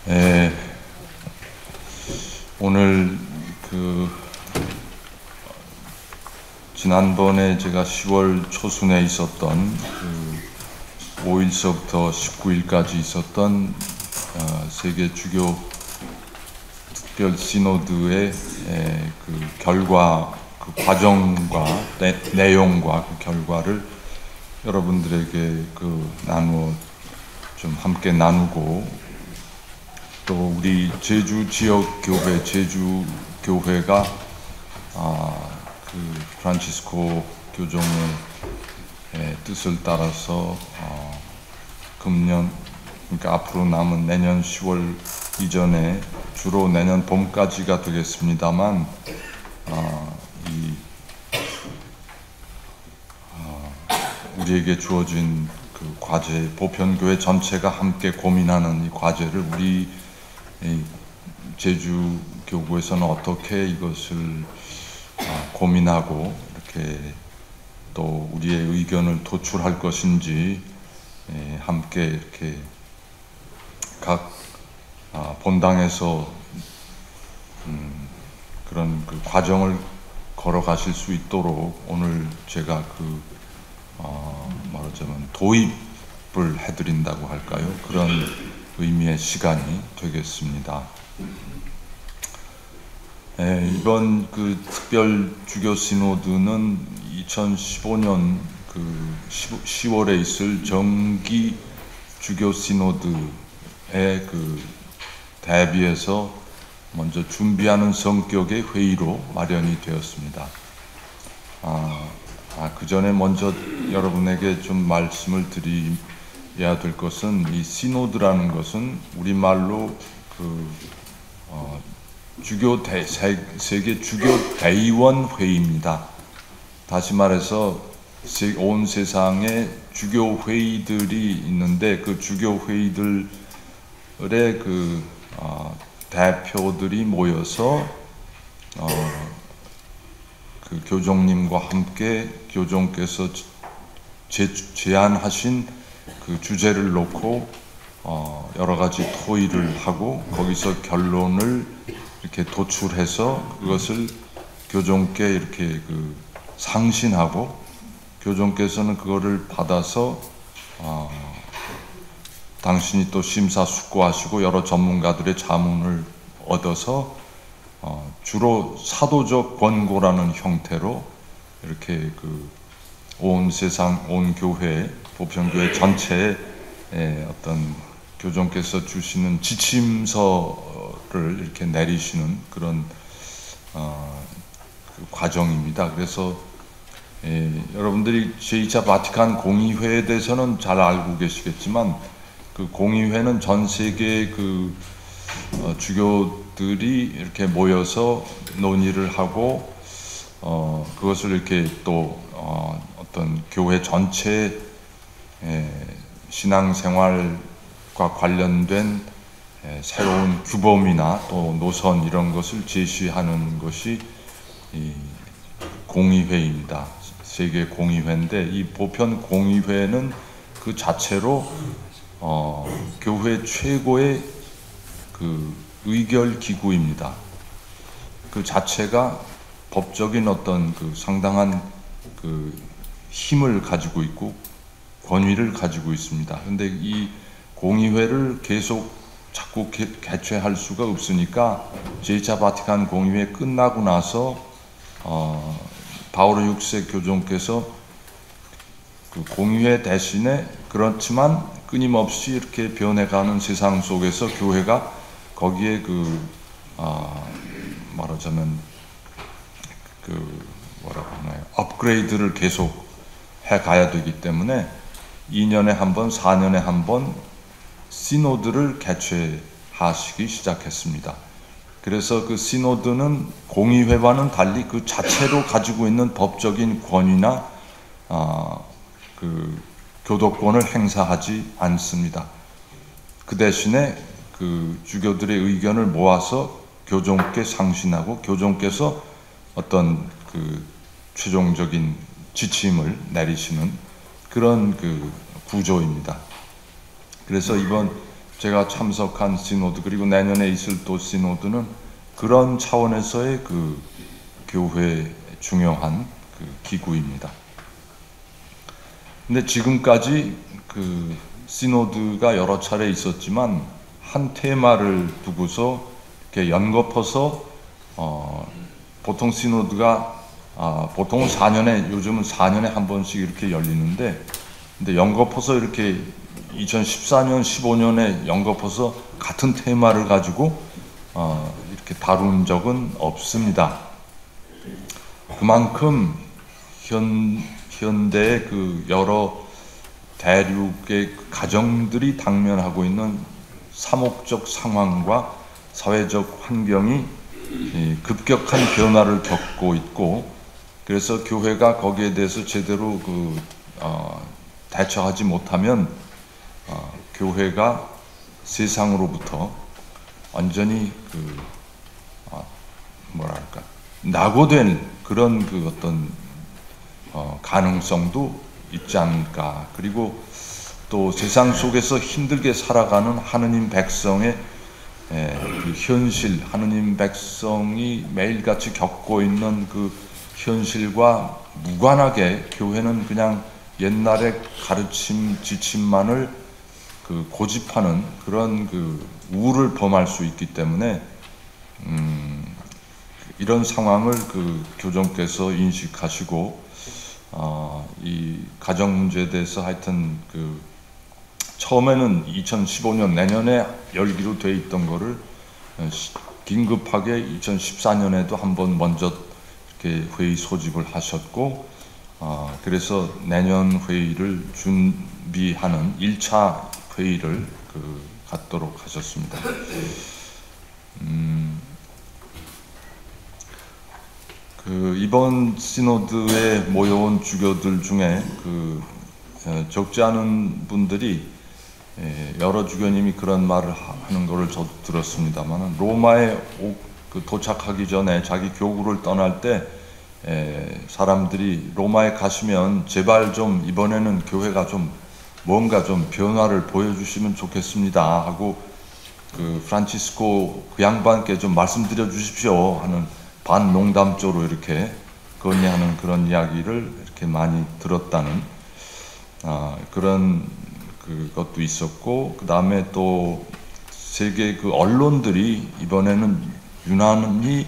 예, 오늘 지난번에 제가 10월 초순에 있었던 5일서부터 19일까지 있었던 세계 주교 특별 시노드의 결과, 과정과 내용과 결과를 여러분들에게 좀 함께 나누고, 또 우리 제주 지역 교회, 제주 교회가 프란치스코 교종의 뜻을 따라서 금년, 그러니까 앞으로 남은 내년 10월 이전에 주로 내년 봄까지가 되겠습니다만 우리에게 주어진 그 과제, 보편교회 전체가 함께 고민하는 이 과제를 우리 제주 교구에서는 어떻게 이것을 고민하고 이렇게 또 우리의 의견을 도출할 것인지 함께 이렇게 각 본당에서 그런 그 과정을 걸어가실 수 있도록 오늘 제가 말하자면 도입을 해드린다고 할까요? 그런 의미의 시간이 되겠습니다. 이번 특별 주교 시노드는 2015년 10월에 있을 정기 주교 시노드에 대비해서 먼저 준비하는 성격의 회의로 마련이 되었습니다. 그 전에 먼저 여러분에게 좀 말씀을 드려야 될 것은, 이 시노드라는 것은 우리말로 세계 주교 대의원 회의입니다. 다시 말해서 온 세상에 주교 회의들이 있는데, 그 주교 회의들의 대표들이 모여서 교종님과 함께 교종께서 제안하신 그 주제를 놓고 여러 가지 토의를 하고, 거기서 결론을 이렇게 도출해서 그것을 교종께 이렇게 상신하고, 교종께서는 그거를 받아서 당신이 또 심사숙고하시고 여러 전문가들의 자문을 얻어서 주로 사도적 권고라는 형태로 이렇게 온 세상, 온 교회, 보편교회 전체에 어떤 교종께서 주시는 지침서를 이렇게 내리시는 그런 과정입니다. 그래서 여러분들이 제2차 바티칸 공의회에 대해서는 잘 알고 계시겠지만, 그 공의회는 전 세계 주교들이 이렇게 모여서 논의를 하고 그것을 이렇게 또 어떤 교회 전체 신앙생활과 관련된 새로운 규범이나 또 노선, 이런 것을 제시하는 것이 이 공의회입니다. 세계 공의회인데, 이 보편 공의회는 그 자체로 교회 최고의 의결 기구입니다. 그 자체가 법적인 어떤 상당한 힘을 가지고 있고 권위를 가지고 있습니다. 그런데 이 공의회를 계속 자꾸 개최할 수가 없으니까, 제2차 바티칸 공의회 끝나고 나서 바오로 6세 교종께서 공의회 대신에, 그렇지만 끊임없이 이렇게 변해가는 세상 속에서 교회가 거기에 말하자면 뭐라고 하나요? 업그레이드를 계속 해가야 되기 때문에 2년에 한 번, 4년에 한 번 시노드를 개최하시기 시작했습니다. 그래서 그 시노드는 공의회와는 달리 그 자체로 가지고 있는 법적인 권위나 교도권을 행사하지 않습니다. 그 대신에 주교들의 의견을 모아서 교종께 상신하고, 교종께서 어떤 최종적인 지침을 내리시는 그런 구조입니다. 그래서 이번 제가 참석한 시노드 그리고 내년에 있을 또 시노드는 그런 차원에서의 그 교회의 중요한 그 기구입니다. 근데 지금까지 그 시노드가 여러 차례 있었지만 한 테마를 두고서 이렇게 연거쳐서 보통 시노드가 보통은 4년에 요즘은 4년에 한 번씩 이렇게 열리는데 근데 연거쳐서 이렇게 2014년, 15년에 연거쳐서 같은 테마를 가지고 이렇게 다룬 적은 없습니다. 그만큼 현대의 그 여러 대륙의 가정들이 당면하고 있는 사목적 상황과 사회적 환경이 급격한 변화를 겪고 있고 그래서 교회가 거기에 대해서 제대로 대처하지 못하면 교회가 세상으로부터 완전히 낙오된 그런 어떤 가능성도 있지 않을까. 그리고 또 세상 속에서 힘들게 살아가는 하느님 백성의 그 현실, 하느님 백성이 매일같이 겪고 있는 그 현실과 무관하게 교회는 그냥 옛날의 가르침, 지침만을 고집하는 그런 우를 범할 수 있기 때문에 이런 상황을 교정께서 인식하시고 이 가정 문제에 대해서 하여튼 처음에는 2015년 내년에 열기로 돼 있던 거를 긴급하게 2014년에도 한번 먼저 이렇게 회의 소집을 하셨고 그래서 내년 회의를 준비하는 1차 회의를 갖도록 하셨습니다. 이번 시노드에 모여온 주교들 중에 적지 않은 분들이 여러 주교님이 그런 말을 하는 것을 저도 들었습니다만 로마에 도착하기 전에 자기 교구를 떠날 때 사람들이 로마에 가시면 제발 좀 이번에는 교회가 좀 뭔가 좀 변화를 보여주시면 좋겠습니다 하고 프란치스코 그 양반께 좀 말씀드려 주십시오 하는 반농담조로 이렇게 건의하는 그런 이야기를 이렇게 많이 들었다는 그런 그것도 있었고 그 다음에 또 세계 언론들이 이번에는 유난히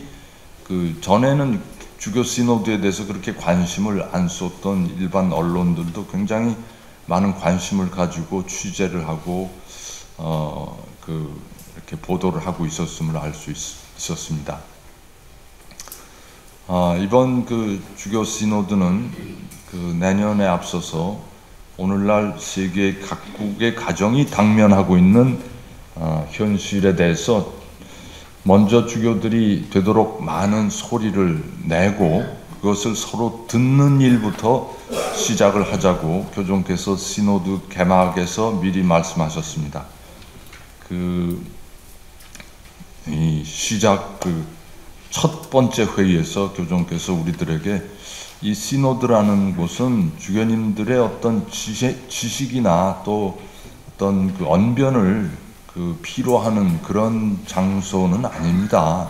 전에는 주교 시노드에 대해서 그렇게 관심을 안 쏟던 일반 언론들도 굉장히 많은 관심을 가지고 취재를 하고 이렇게 보도를 하고 있었음을 알 수 있었습니다. 이번 주교 시노드는 내년에 앞서서 오늘날 세계 각국의 가정이 당면하고 있는 현실에 대해서 먼저 주교들이 되도록 많은 소리를 내고 그것을 서로 듣는 일부터 시작을 하자고 교종께서 시노드 개막에서 미리 말씀하셨습니다. 이 시작 첫 번째 회의에서 교종께서 우리들에게 이 시노드라는 곳은 주교님들의 어떤 지식이나 또 어떤 언변을 필요하는 그런 장소는 아닙니다.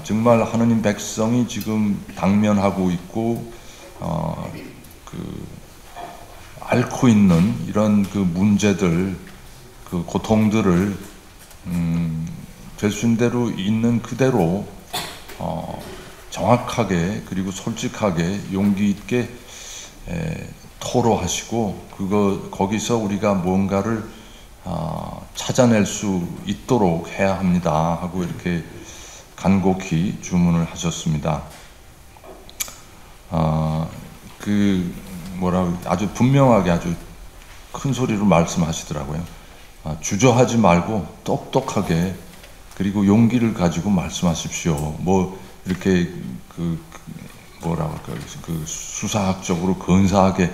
정말 하느님 백성이 지금 당면하고 있고 앓고 있는 이런 문제들, 고통들을 되신 대로 있는 그대로 정확하게 그리고 솔직하게 용기 있게 토로하시고 거기서 우리가 뭔가를 찾아낼 수 있도록 해야 합니다 하고 이렇게 간곡히 주문을 하셨습니다. 아주 분명하게 아주 큰 소리로 말씀하시더라고요. 주저하지 말고 똑똑하게 그리고 용기를 가지고 말씀하십시오. 이렇게 수사학적으로 근사하게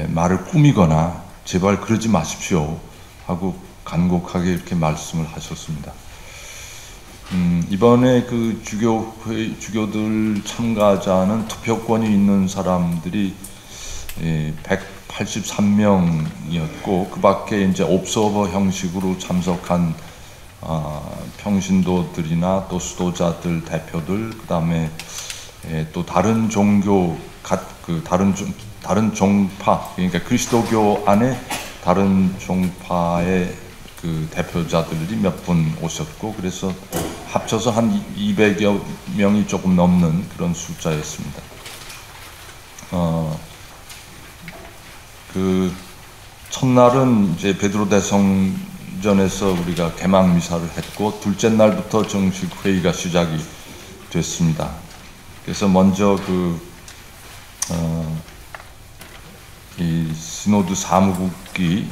말을 꾸미거나 제발 그러지 마십시오 하고 간곡하게 이렇게 말씀을 하셨습니다. 이번에 주교들 참가자는 투표권이 있는 사람들이 183명이었고 그 밖에 이제 옵서버 형식으로 참석한 평신도들이나 또 수도자들 대표들, 그다음에 또 다른 종교 다른 종파, 그러니까 그리스도교 안에 다른 종파의 그 대표자들이 몇 분 오셨고, 그래서 합쳐서 한 200여 명이 조금 넘는 그런 숫자였습니다. 그 첫날은 이제 베드로 대성전에서 우리가 개막 미사를 했고, 둘째 날부터 정식 회의가 시작이 됐습니다. 그래서 먼저 이 시노드 사무국이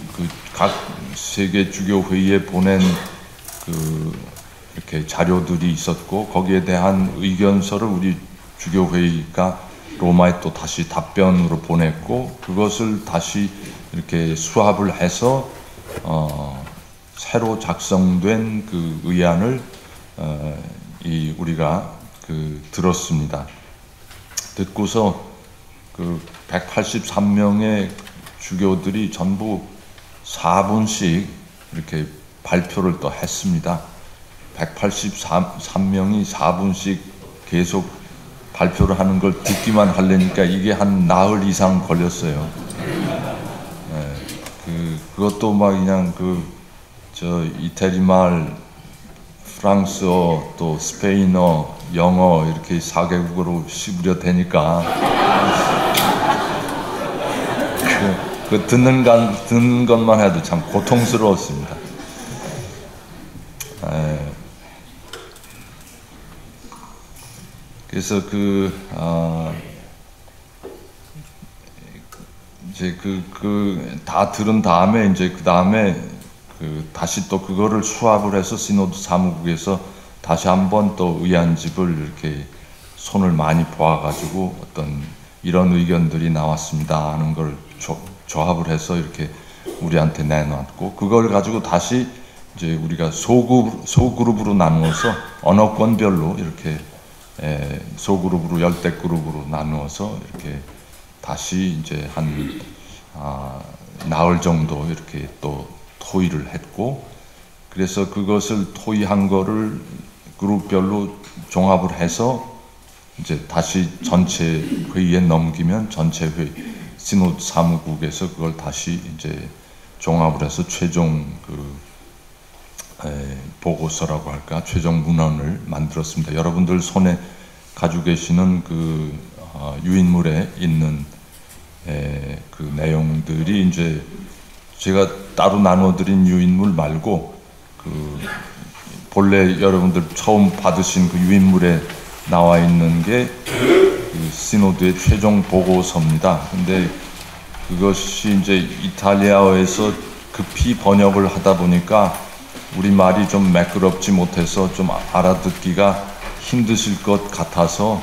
각 세계 주교 회의에 보낸 이렇게 자료들이 있었고, 거기에 대한 의견서를 우리 주교 회의가 로마에 또 다시 답변으로 보냈고, 그것을 다시 이렇게 수합을 해서 새로 작성된 그 의안을 우리가 들었습니다. 듣고서 183명의 주교들이 전부 4분씩 이렇게 발표를 또 했습니다. 183명이 4분씩 계속 발표를 하는 걸 듣기만 하려니까 이게 한 나흘 이상 걸렸어요. 그것도 막 그냥 이태리 말, 프랑스어, 또 스페인어, 영어 이렇게 4개국어로 씹으려 되니까 듣는 것만 해도 참 고통스러웠습니다. 그래서 이제 다 들은 다음에 이제 그 다음에 다시 또 그거를 수합을 해서 시노드 사무국에서 다시 한번 또 의안집을 이렇게 손을 많이 보아가지고 어떤 이런 의견들이 나왔습니다 하는 걸 조합을 해서 이렇게 우리한테 내놨고, 그걸 가지고 다시 이제 우리가 소그룹으로 나누어서 언어권별로 이렇게 소그룹으로 10대 그룹으로 나누어서 이렇게 다시 이제 한 나흘 정도 이렇게 또 토의를 했고, 그래서 그것을 토의한 거를 그룹별로 종합을 해서 이제 다시 전체 회의에 넘기면 전체 회의 시노드 사무국에서 그걸 다시 이제 종합을 해서 최종 보고서라고 할까, 최종 문헌을 만들었습니다. 여러분들 손에 가지고 계시는 유인물에 있는 그 내용들이 이제 제가 따로 나눠드린 유인물 말고 본래 여러분들 처음 받으신 그 유인물에 나와 있는 게 시노드의 최종 보고서입니다. 근데 그것이 이제 이탈리아어에서 급히 번역을 하다 보니까 우리 말이 좀 매끄럽지 못해서 좀 알아듣기가 힘드실 것 같아서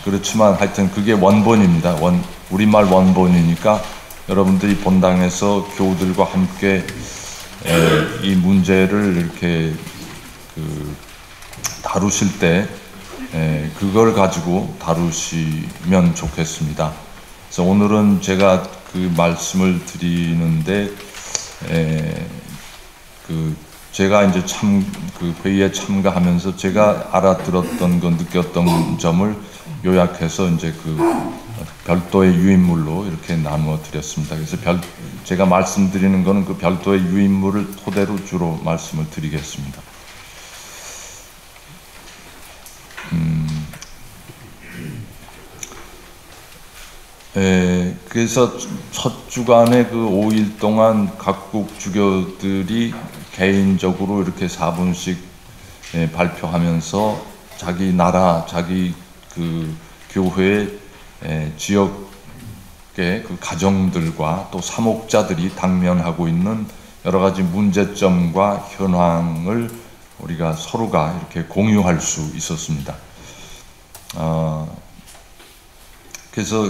그렇지만 하여튼 그게 원본입니다. 우리말 원본이니까 여러분들이 본당에서 교우들과 함께 이 문제를 이렇게 다루실 때 그걸 가지고 다루시면 좋겠습니다. 그래서 오늘은 제가 그 말씀을 드리는데 제가 이제 회의에 참가하면서 제가 알아들었던 것, 느꼈던 점을 요약해서 이제 별도의 유인물로 이렇게 나누어 드렸습니다. 그래서 제가 말씀드리는 거는 그 별도의 유인물을 토대로 주로 말씀을 드리겠습니다. 그래서 첫 주간에 5일 동안 각국 주교들이 개인적으로 이렇게 4분씩 발표하면서 자기 나라, 자기 교회의 지역의 가정들과 또 사목자들이 당면하고 있는 여러 가지 문제점과 현황을 우리가 서로가 이렇게 공유할 수 있었습니다. 그래서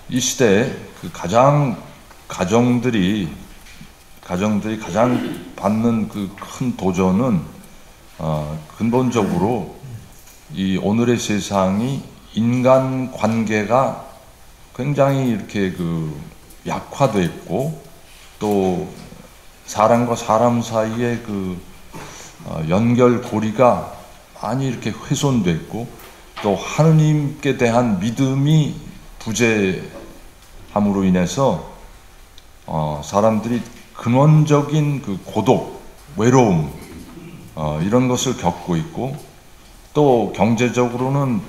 이 시대에 가정들이 가장 받는 큰 도전은 근본적으로 이 오늘의 세상이 인간 관계가 굉장히 이렇게 약화돼 있고, 또 사람과 사람 사이의 연결고리가 많이 이렇게 훼손돼 있고, 또 하느님께 대한 믿음이 부재함으로 인해서 사람들이 근원적인 고독, 외로움, 이런 것을 겪고 있고, 또 경제적으로는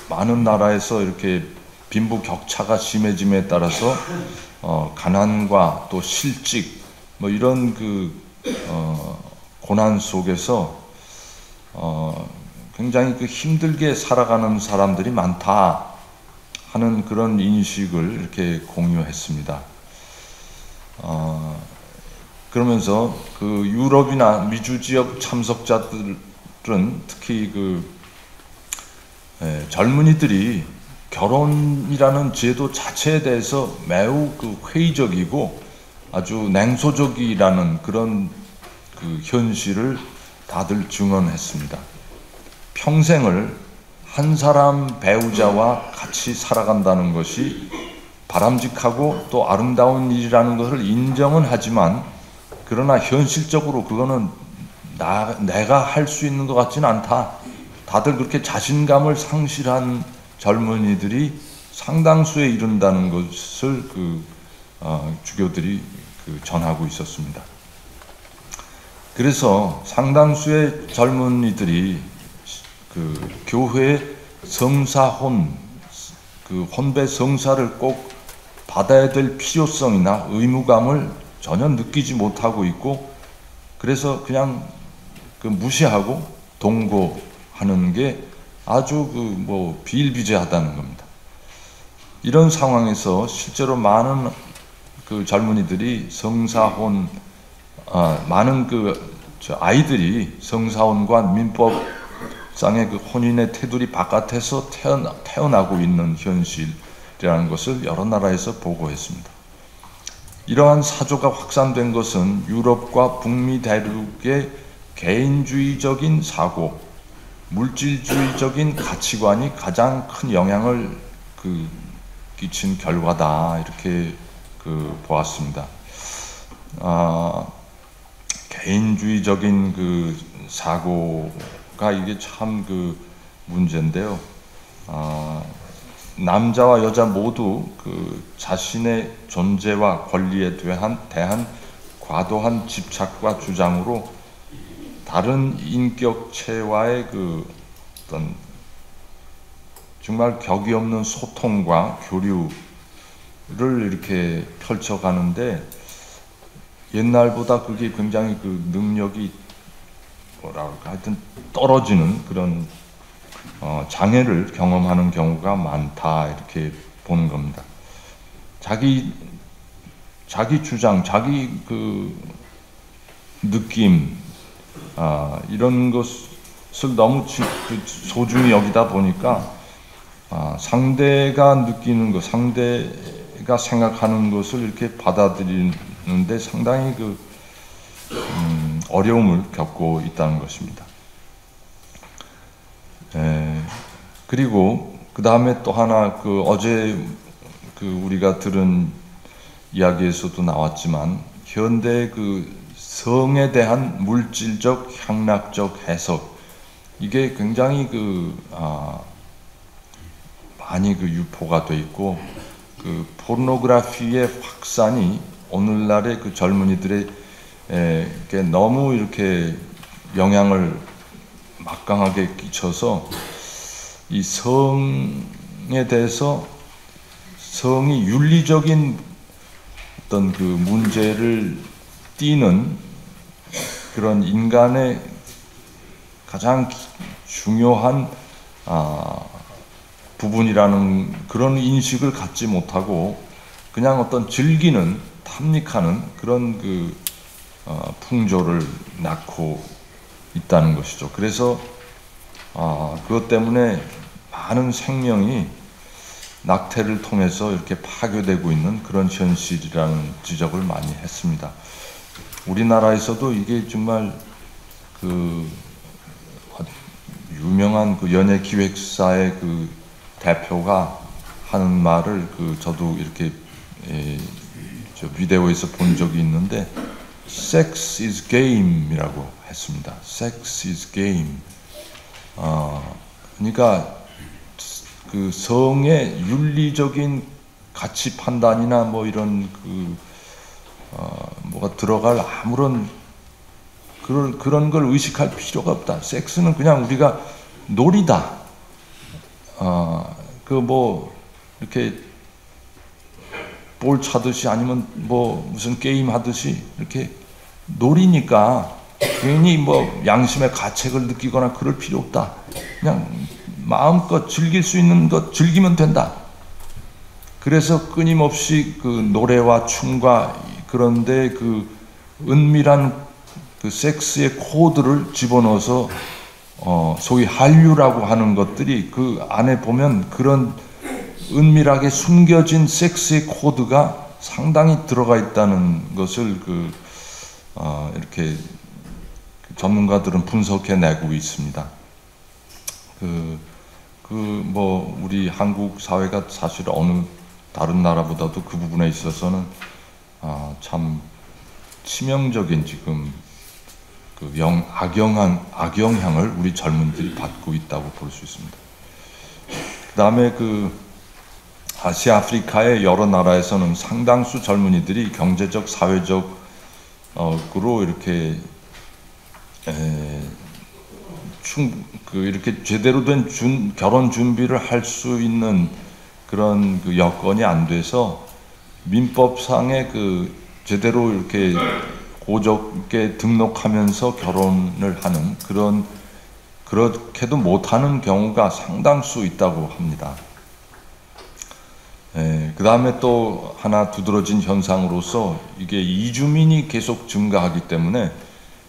많은 나라에서 이렇게 빈부격차가 심해짐에 따라서 가난과 또 실직, 뭐 이런 고난 속에서 굉장히 힘들게 살아가는 사람들이 많다 하는 그런 인식을 이렇게 공유했습니다. 그러면서 유럽이나 미주 지역 참석자들은 특히 젊은이들이 결혼이라는 제도 자체에 대해서 매우 회의적이고 아주 냉소적이라는 그런 현실을 다들 증언했습니다. 평생을 한 사람 배우자와 같이 살아간다는 것이 바람직하고 또 아름다운 일이라는 것을 인정은 하지만, 그러나 현실적으로 그거는 내가 할 수 있는 것 같지는 않다. 다들 그렇게 자신감을 상실한 젊은이들이 상당수에 이른다는 것을 주교들이 전하고 있었습니다. 그래서 상당수의 젊은이들이 교회의 성사혼, 혼배 성사를 꼭 받아야 될 필요성이나 의무감을 전혀 느끼지 못하고 있고, 그래서 그냥 무시하고 동거하는 게 아주 비일비재하다는 겁니다. 이런 상황에서 실제로 많은 젊은이들이 많은 아이들이 성사혼과 민법상의 혼인의 테두리 바깥에서 태어나고 있는 현실이라는 것을 여러 나라에서 보고했습니다. 이러한 사조가 확산된 것은 유럽과 북미 대륙의 개인주의적인 사고, 물질주의적인 가치관이 가장 큰 영향을 끼친 결과다, 이렇게 보았습니다. 개인주의적인 사고가 이게 참 문제인데요. 남자와 여자 모두 자신의 존재와 권리에 대한 과도한 집착과 주장으로 다른 인격체와의 어떤 정말 격이 없는 소통과 교류를 이렇게 펼쳐가는데, 옛날보다 그게 굉장히 능력이 하여튼 떨어지는 그런 장애를 경험하는 경우가 많다, 이렇게 보는 겁니다. 자기 주장, 자기 느낌, 이런 것을 너무 소중히 여기다 보니까 상대가 느끼는 것, 상대가 생각하는 것을 이렇게 받아들이는데 상당히 어려움을 겪고 있다는 것입니다. 그리고 그 다음에 또 하나 어제 우리가 들은 이야기에서도 나왔지만, 현대 성에 대한 물질적 향락적 해석, 이게 굉장히 많이 유포가 돼 있고, 포르노그래피의 확산이 오늘날의 젊은이들에게 너무 이렇게 영향을 막강하게 끼쳐서 이 성에 대해서, 성이 윤리적인 어떤 문제를 띠는 그런 인간의 가장 중요한 부분이라는 그런 인식을 갖지 못하고 그냥 어떤 즐기는, 탐닉하는 그런 풍조를 낳고 있다는 것이죠. 그래서 그것 때문에 많은 생명이 낙태를 통해서 이렇게 파괴되고 있는 그런 현실이라는 지적을 많이 했습니다. 우리나라에서도 이게 정말 유명한 연예기획사의 대표가 하는 말을 저도 이렇게 저 비디오에서 본 적이 있는데, Sex is game이라고 했습니다. Sex is game. 그러니까 그 성의 윤리적인 가치 판단이나 뭐 이런 뭐가 들어갈 아무런 그런 걸 의식할 필요가 없다. 섹스는 그냥 우리가 놀이다. 뭐 이렇게 볼 차듯이 아니면 뭐 무슨 게임 하듯이 이렇게 놀이니까 괜히 뭐 양심의 가책을 느끼거나 그럴 필요 없다. 그냥 마음껏 즐길 수 있는 것 즐기면 된다. 그래서 끊임없이 그 노래와 춤과 그런데 그 은밀한 그 섹스의 코드를 집어넣어서 소위 한류라고 하는 것들이 그 안에 보면 그런 은밀하게 숨겨진 섹스의 코드가 상당히 들어가 있다는 것을 이렇게 전문가들은 분석해내고 있습니다. 뭐 우리 한국 사회가 사실 어느 다른 나라보다도 그 부분에 있어서는 참 치명적인 지금 악영향을 우리 젊은들이 받고 있다고 볼 수 있습니다. 그 다음에 아시아, 아프리카의 여러 나라에서는 상당수 젊은이들이 경제적, 사회적으로 이렇게 이렇게 제대로 된 결혼 준비를 할 수 있는 그런 여건이 안 돼서 민법상의 제대로 이렇게 고적에 등록하면서 결혼을 하는 그렇게도 못하는 경우가 상당수 있다고 합니다. 그 다음에 또 하나 두드러진 현상으로서 이게 이주민이 계속 증가하기 때문에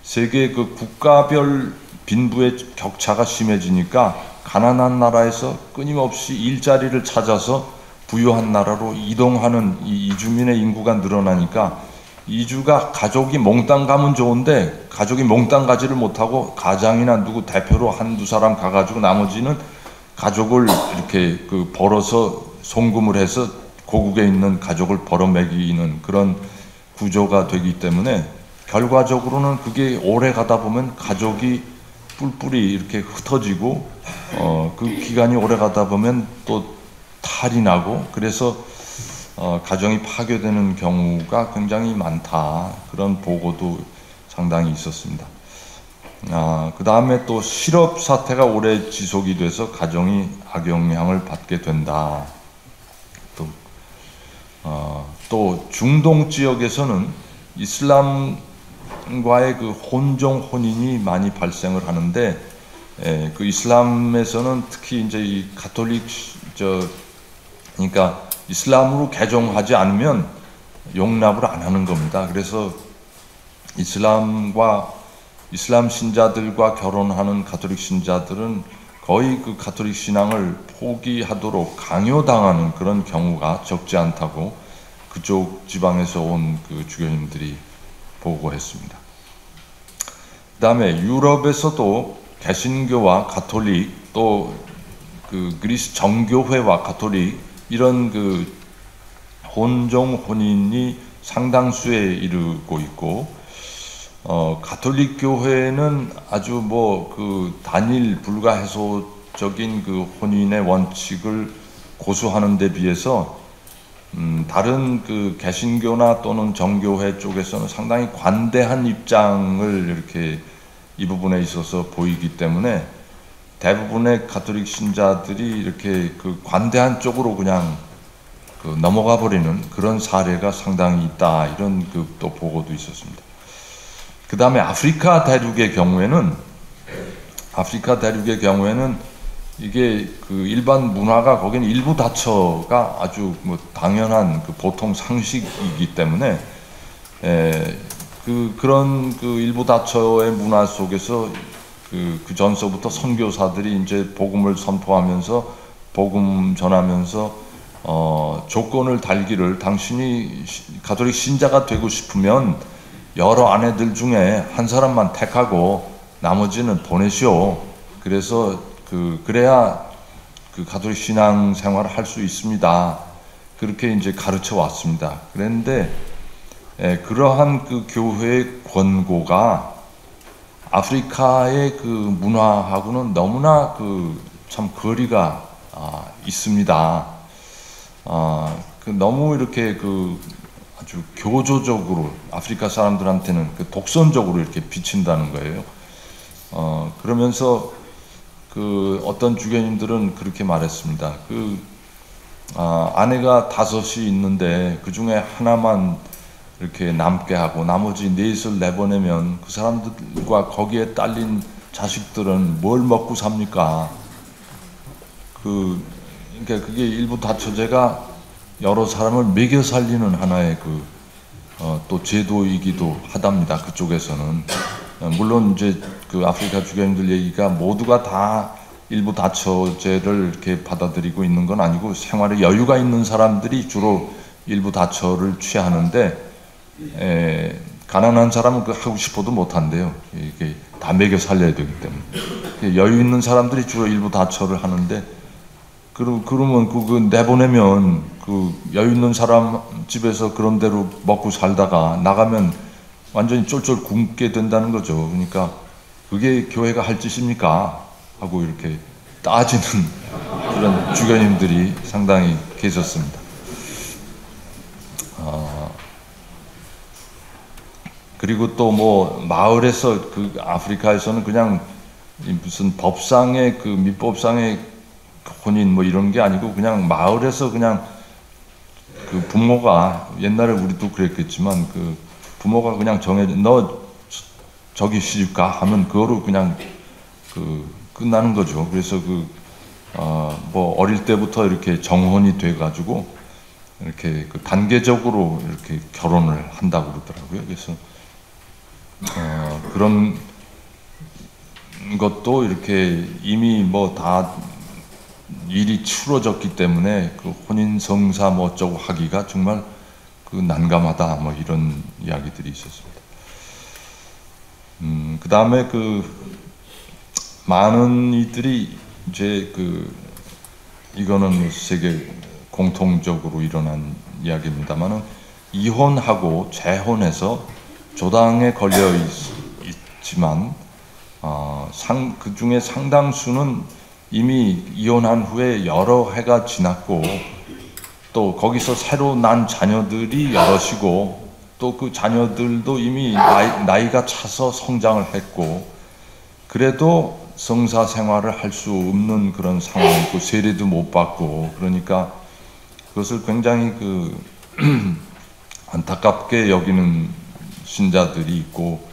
세계 국가별 빈부의 격차가 심해지니까 가난한 나라에서 끊임없이 일자리를 찾아서 부유한 나라로 이동하는 이 이주민의 인구가 늘어나니까 이주가 가족이 몽땅 가면 좋은데 가족이 몽땅 가지를 못하고 가장이나 누구 대표로 한두 사람 가가지고 나머지는 가족을 이렇게 벌어서 송금을 해서 고국에 있는 가족을 벌어먹이는 그런 구조가 되기 때문에 결과적으로는 그게 오래 가다 보면 가족이 뿔뿔이 이렇게 흩어지고 그 기간이 오래 가다 보면 또 탈이 나고 그래서 가정이 파괴되는 경우가 굉장히 많다. 그런 보고도 상당히 있었습니다. 그 다음에 또 실업 사태가 오래 지속이 돼서 가정이 악영향을 받게 된다. 또 중동 지역에서는 이슬람과의 혼종 혼인이 많이 발생을 하는데 이슬람에서는 특히 이제 이 가톨릭 그러니까 이슬람으로 개종하지 않으면 용납을 안 하는 겁니다. 그래서 이슬람 신자들과 결혼하는 가톨릭 신자들은 거의 가톨릭 신앙을 포기하도록 강요당하는 그런 경우가 적지 않다고 그쪽 지방에서 온 주교님들이 보고했습니다. 그 다음에 유럽에서도 개신교와 가톨릭 또 그리스 정교회와 가톨릭 이런 혼종 혼인이 상당수에 이르고 있고 가톨릭 교회는 아주 단일 불가해소적인 혼인의 원칙을 고수하는 데 비해서 다른 개신교나 또는 정교회 쪽에서는 상당히 관대한 입장을 이렇게 이 부분에 있어서 보이기 때문에 대부분의 가톨릭 신자들이 이렇게 관대한 쪽으로 그냥 넘어가 버리는 그런 사례가 상당히 있다. 이런 또 보고도 있었습니다. 그 다음에 아프리카 대륙의 경우에는 이게 일반 문화가 거기는 일부 다처가 아주 당연한 보통 상식이기 때문에 그런 일부 다처의 문화 속에서 그 전서부터 선교사들이 이제 복음을 선포하면서 복음 전하면서 조건을 달기를 당신이 가톨릭 신자가 되고 싶으면 여러 아내들 중에 한 사람만 택하고 나머지는 보내시오. 그래서 그래야 그 가톨릭 신앙 생활을 할 수 있습니다. 그렇게 이제 가르쳐 왔습니다. 그런데 그러한 그 교회의 권고가 아프리카의 그 문화하고는 너무나 그 참 거리가 있습니다. 그 너무 이렇게 그 아주 교조적으로 아프리카 사람들한테는 그 독선적으로 이렇게 비친다는 거예요. 그러면서 그 어떤 주교님들은 그렇게 말했습니다. 아내가 5이 있는데 그 중에 하나만 이렇게 남게 하고 나머지 4을 내보내면 그 사람들과 거기에 딸린 자식들은 뭘 먹고 삽니까? 그러니까 그게 일부 다처제가 여러 사람을 먹여 살리는 하나의 또 제도이기도 하답니다. 그쪽에서는. 물론 이제 그 아프리카 주교님들 얘기가 모두가 다 일부 다처제를 이렇게 받아들이고 있는 건 아니고 생활에 여유가 있는 사람들이 주로 일부 다처를 취하는데 가난한 사람은 그 하고 싶어도 못 한대요. 이게 다 먹여 살려야 되기 때문에. 여유 있는 사람들이 주로 일부 다처를 하는데 그러면 그거 내보내면 그 여유 있는 사람 집에서 그런 대로 먹고 살다가 나가면 완전히 쫄쫄 굶게 된다는 거죠. 그러니까 그게 교회가 할 짓입니까? 하고 이렇게 따지는 그런 주교님들이 상당히 계셨습니다. 그리고 또 뭐 마을에서 그 아프리카에서는 그냥 무슨 법상의 그 민법상의 혼인 뭐 이런 게 아니고 그냥 마을에서 그냥 그 부모가 옛날에 우리도 그랬겠지만 그 부모가 그냥 정해 너 저기 시집가 하면 그거로 그냥 끝나는 거죠. 그래서 뭐 어릴 때부터 이렇게 정혼이 돼 가지고 이렇게 단계적으로 이렇게 결혼을 한다고 그러더라고요. 그래서 그런 것도 이렇게 이미 뭐 다 일이 치러졌기 때문에 그 혼인 성사 뭐 어쩌고 하기가 정말 난감하다 뭐 이런 이야기들이 있었습니다. 그 다음에 많은 이들이 이제 이거는 세계 공통적으로 일어난 이야기입니다만은 이혼하고 재혼해서 조당에 걸려 있지만 그 중에 상당수는 이미 이혼한 후에 여러 해가 지났고 또 거기서 새로 난 자녀들이 여럿이고 또 그 자녀들도 이미 나이가 차서 성장을 했고 그래도 성사 생활을 할 수 없는 그런 상황이고 세례도 못 받고 그러니까 그것을 굉장히 안타깝게 여기는 신자들이 있고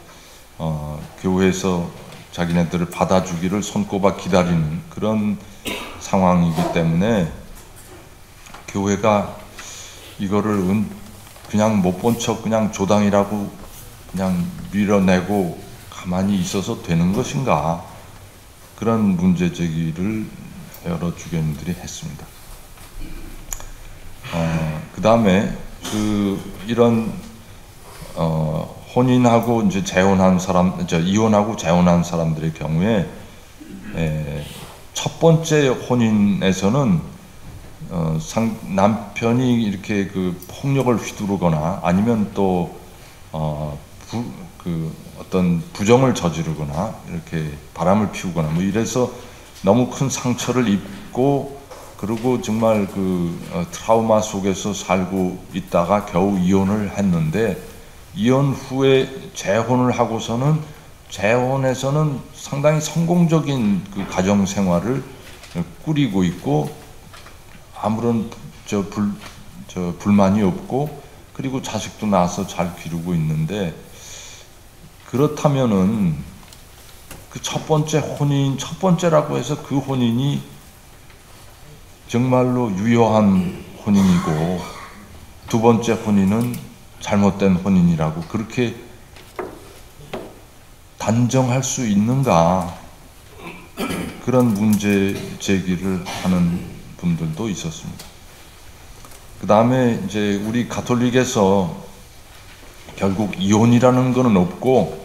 교회에서 자기네들을 받아주기를 손꼽아 기다리는 그런 상황이기 때문에 교회가 이거를 그냥 못 본 척 그냥 조당이라고 그냥 밀어내고 가만히 있어서 되는 것인가 그런 문제 제기를 여러 주교님들이 했습니다. 그 다음에 이런 혼인하고 이제 이혼하고 재혼한 사람들의 경우에 첫 번째 혼인에서는 남편이 이렇게 폭력을 휘두르거나 아니면 또 어떤 부정을 저지르거나 이렇게 바람을 피우거나 뭐 이래서 너무 큰 상처를 입고 그리고 정말 트라우마 속에서 살고 있다가 겨우 이혼을 했는데 이혼 후에 재혼을 하고서는 재혼에서는 상당히 성공적인 가정 생활을 꾸리고 있고 아무런 불만이 없고 그리고 자식도 낳아서 잘 기르고 있는데 그렇다면은 그 첫 번째라고 해서 그 혼인이 정말로 유효한 혼인이고 두 번째 혼인은 잘못된 혼인이라고 그렇게 단정할 수 있는가 그런 문제 제기를 하는 분들도 있었습니다. 그 다음에 이제 우리 가톨릭에서 결국 이혼이라는 것은 없고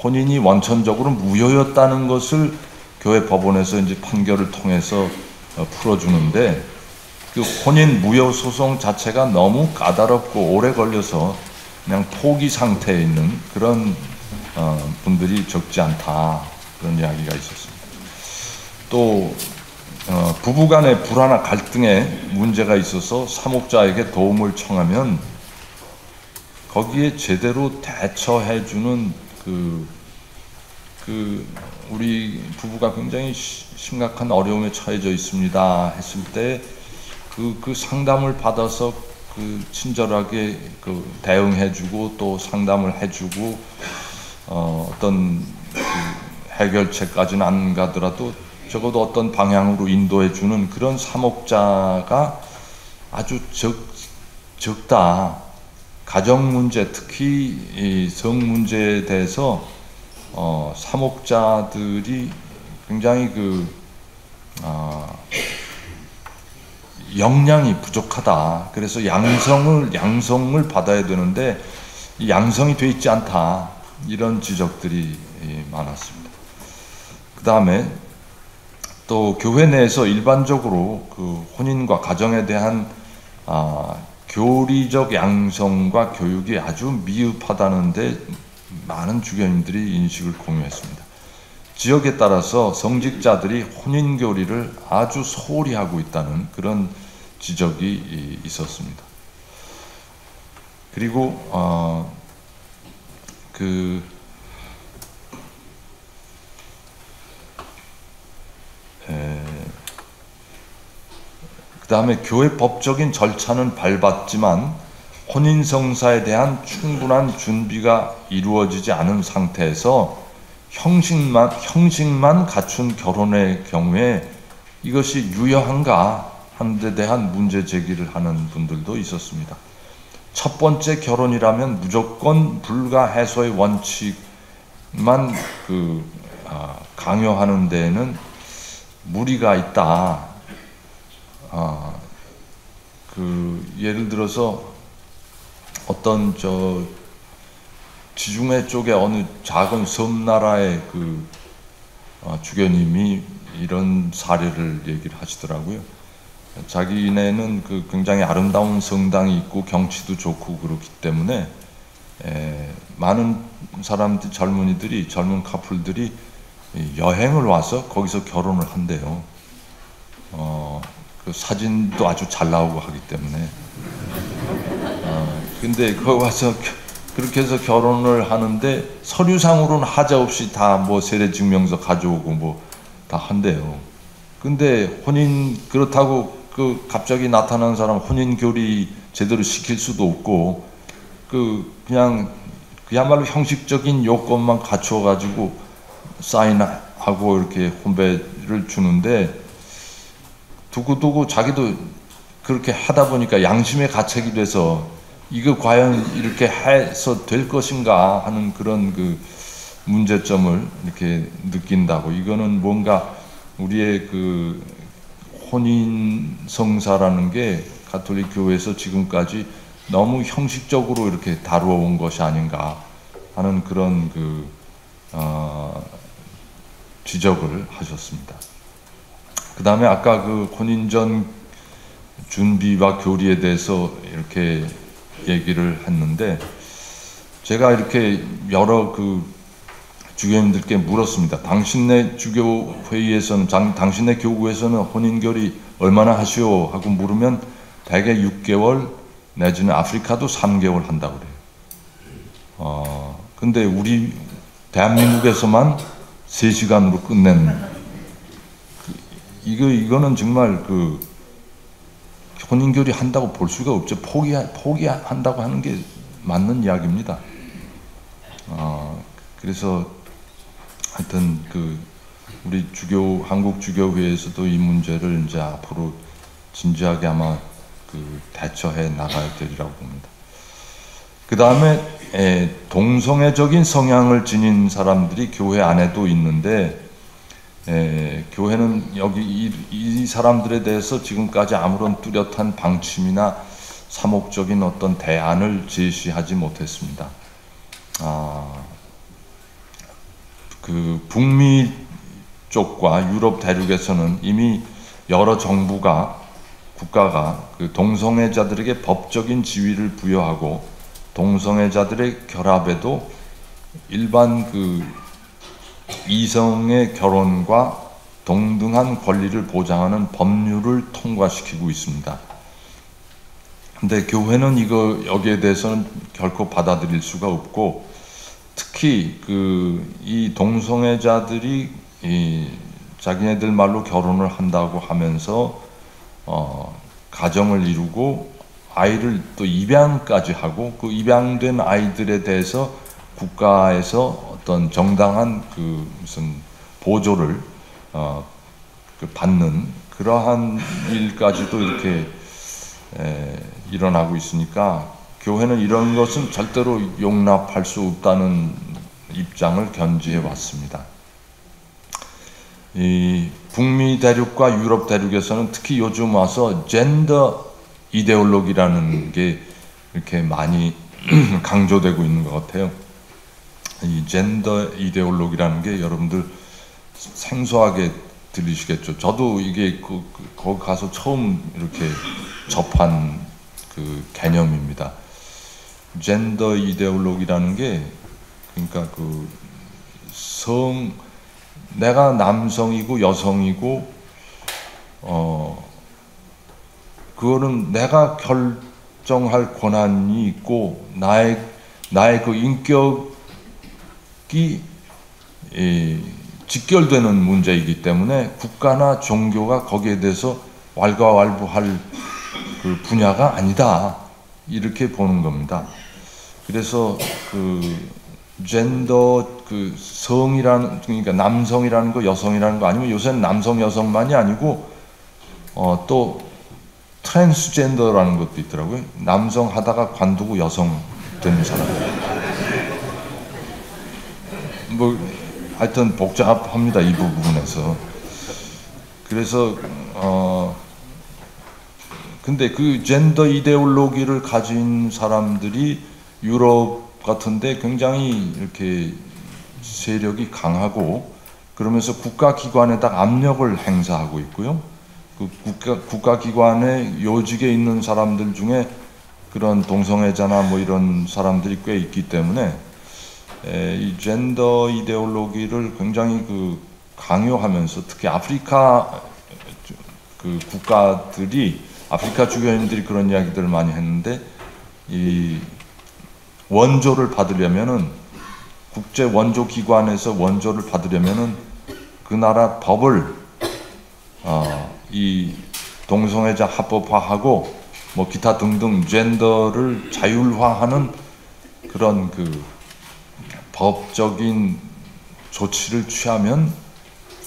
혼인이 원천적으로 무효였다는 것을 교회 법원에서 이제 판결을 통해서 풀어주는데, 그 혼인 무효 소송 자체가 너무 까다롭고 오래 걸려서 그냥 포기 상태에 있는 그런 분들이 적지 않다, 그런 이야기가 있었습니다. 또 부부간의 불화나 갈등에 문제가 있어서 사목자에게 도움을 청하면 거기에 제대로 대처해주는 우리 부부가 굉장히 심각한 어려움에 처해져 있습니다 했을 때 그 상담을 받아서 친절하게 대응해주고 또 상담을 해주고 어떤 해결책까지는 안 가더라도 적어도 어떤 방향으로 인도해주는 그런 사목자가 아주 적다. 가정 문제, 특히 이 성 문제에 대해서 사목자들이 굉장히 역량이 부족하다. 그래서 양성을 받아야 되는데 이 양성이 돼 있지 않다. 이런 지적들이 많았습니다. 그 다음에 또 교회 내에서 일반적으로 혼인과 가정에 대한 교리적 양성과 교육이 아주 미흡하다는데 많은 주교님들이 인식을 공유했습니다. 지역에 따라서 성직자들이 혼인 교리를 아주 소홀히 하고 있다는 그런 지적이 있었습니다. 그리고 그 다음에 교회 법적인 절차는 밟았지만 혼인성사에 대한 충분한 준비가 이루어지지 않은 상태에서 형식만 갖춘 결혼의 경우에 이것이 유효한가 하는 데 대한 문제 제기를 하는 분들도 있었습니다. 첫 번째 결혼이라면 무조건 불가해소의 원칙만 강요하는 데에는 무리가 있다. 예를 들어서 어떤 지중해 쪽에 어느 작은 섬나라의 주교님이 이런 사례를 얘기를 하시더라고요. 자기네는 굉장히 아름다운 성당이 있고 경치도 좋고 그렇기 때문에 많은 사람들, 젊은 커플들이 여행을 와서 거기서 결혼을 한대요. 사진도 아주 잘 나오고 하기 때문에. 근데 거기 와서 그렇게 해서 결혼을 하는데 서류상으로는 하자 없이 다 세례증명서 가져오고 다 한대요. 근데 그렇다고 갑자기 나타난 사람 혼인교리 제대로 시킬 수도 없고 그냥 그야말로 형식적인 요건만 갖추어가지고 사인하고 이렇게 혼배를 주는데 두고두고 자기도 그렇게 하다 보니까 양심의 가책이 돼서 이거 과연 이렇게 해서 될 것인가 하는 그런 문제점을 이렇게 느낀다고. 이거는 뭔가 우리의 혼인 성사라는 게 가톨릭 교회에서 지금까지 너무 형식적으로 이렇게 다루어 온 것이 아닌가 하는 그런 지적을 하셨습니다. 그 다음에 아까 혼인 전 준비와 교리에 대해서 이렇게 얘기를 했는데 제가 이렇게 여러 주교님들께 물었습니다. 당신네 주교회의에서는, 당신네 교구에서는 혼인교리 얼마나 하시오? 하고 물으면 대개 6개월 내지는 아프리카도 3개월 한다고 그래요. 근데 우리 대한민국에서만 3시간으로 끝낸 이거는 정말 혼인교리 한다고 볼 수가 없죠. 포기한다고 하는 게 맞는 이야기입니다. 그래서 하여튼 우리 한국 주교회에서도 이 문제를 이제 앞으로 진지하게 아마 대처해 나가야 되리라고 봅니다. 그 다음에 동성애적인 성향을 지닌 사람들이 교회 안에도 있는데 교회는 여기 이 사람들에 대해서 지금까지 아무런 뚜렷한 방침이나 사목적인 어떤 대안을 제시하지 못했습니다. 북미 쪽과 유럽 대륙에서는 이미 여러 국가가 그 동성애자들에게 법적인 지위를 부여하고 동성애자들의 결합에도 일반 그 이성의 결혼과 동등한 권리를 보장하는 법률을 통과시키고 있습니다. 근데 교회는 여기에 대해서는 결코 받아들일 수가 없고, 특히 이 동성애자들이 자기네들 말로 결혼을 한다고 하면서 가정을 이루고 아이를 또 입양까지 하고, 그 입양된 아이들에 대해서 국가에서 어떤 정당한 무슨 보조를 받는 그러한 일까지도 이렇게 일어나고 있으니까, 교회는 이런 것은 절대로 용납할 수 없다는 입장을 견지해 왔습니다. 이 북미 대륙과 유럽 대륙에서는 특히 요즘 와서 젠더 이데올로기라는 게 이렇게 많이 강조되고 있는 것 같아요. 이 젠더 이데올로기라는 게 여러분들 생소하게 들리시겠죠. 저도 이게 거기 가서 처음 이렇게 접한 그 개념입니다. 젠더 이데올로기라는 게, 그러니까 내가 남성이고 여성이고 그거는 내가 결정할 권한이 있고 나의 그 인격이 직결되는 문제이기 때문에 국가나 종교가 거기에 대해서 왈가왈부할 그 분야가 아니다, 이렇게 보는 겁니다. 그래서 젠더 성이라는, 그러니까 남성이라는 거, 여성이라는 거, 아니면 요새는 남성 여성만이 아니고 또 트랜스젠더라는 것도 있더라고요. 남성 하다가 관두고 여성 되는 사람. 뭐 하여튼 복잡합니다, 이 부분에서. 그래서 근데 그 젠더 이데올로기를 가진 사람들이 유럽 같은데 굉장히 이렇게 세력이 강하고, 그러면서 국가기관에다 압력을 행사하고 있고요. 그 국가기관의 요직에 있는 사람들 중에 그런 동성애자나 뭐 이런 사람들이 꽤 있기 때문에 이 젠더 이데올로기를 굉장히 강요하면서, 특히 아프리카 국가들이, 아프리카 주교님들이 그런 이야기들을 많이 했는데, 이 원조를 받으려면은, 국제 원조 기관에서 원조를 받으려면은 그 나라 법을 이 동성애자 합법화하고 뭐 기타 등등 젠더를 자율화하는 그런 법적인 조치를 취하면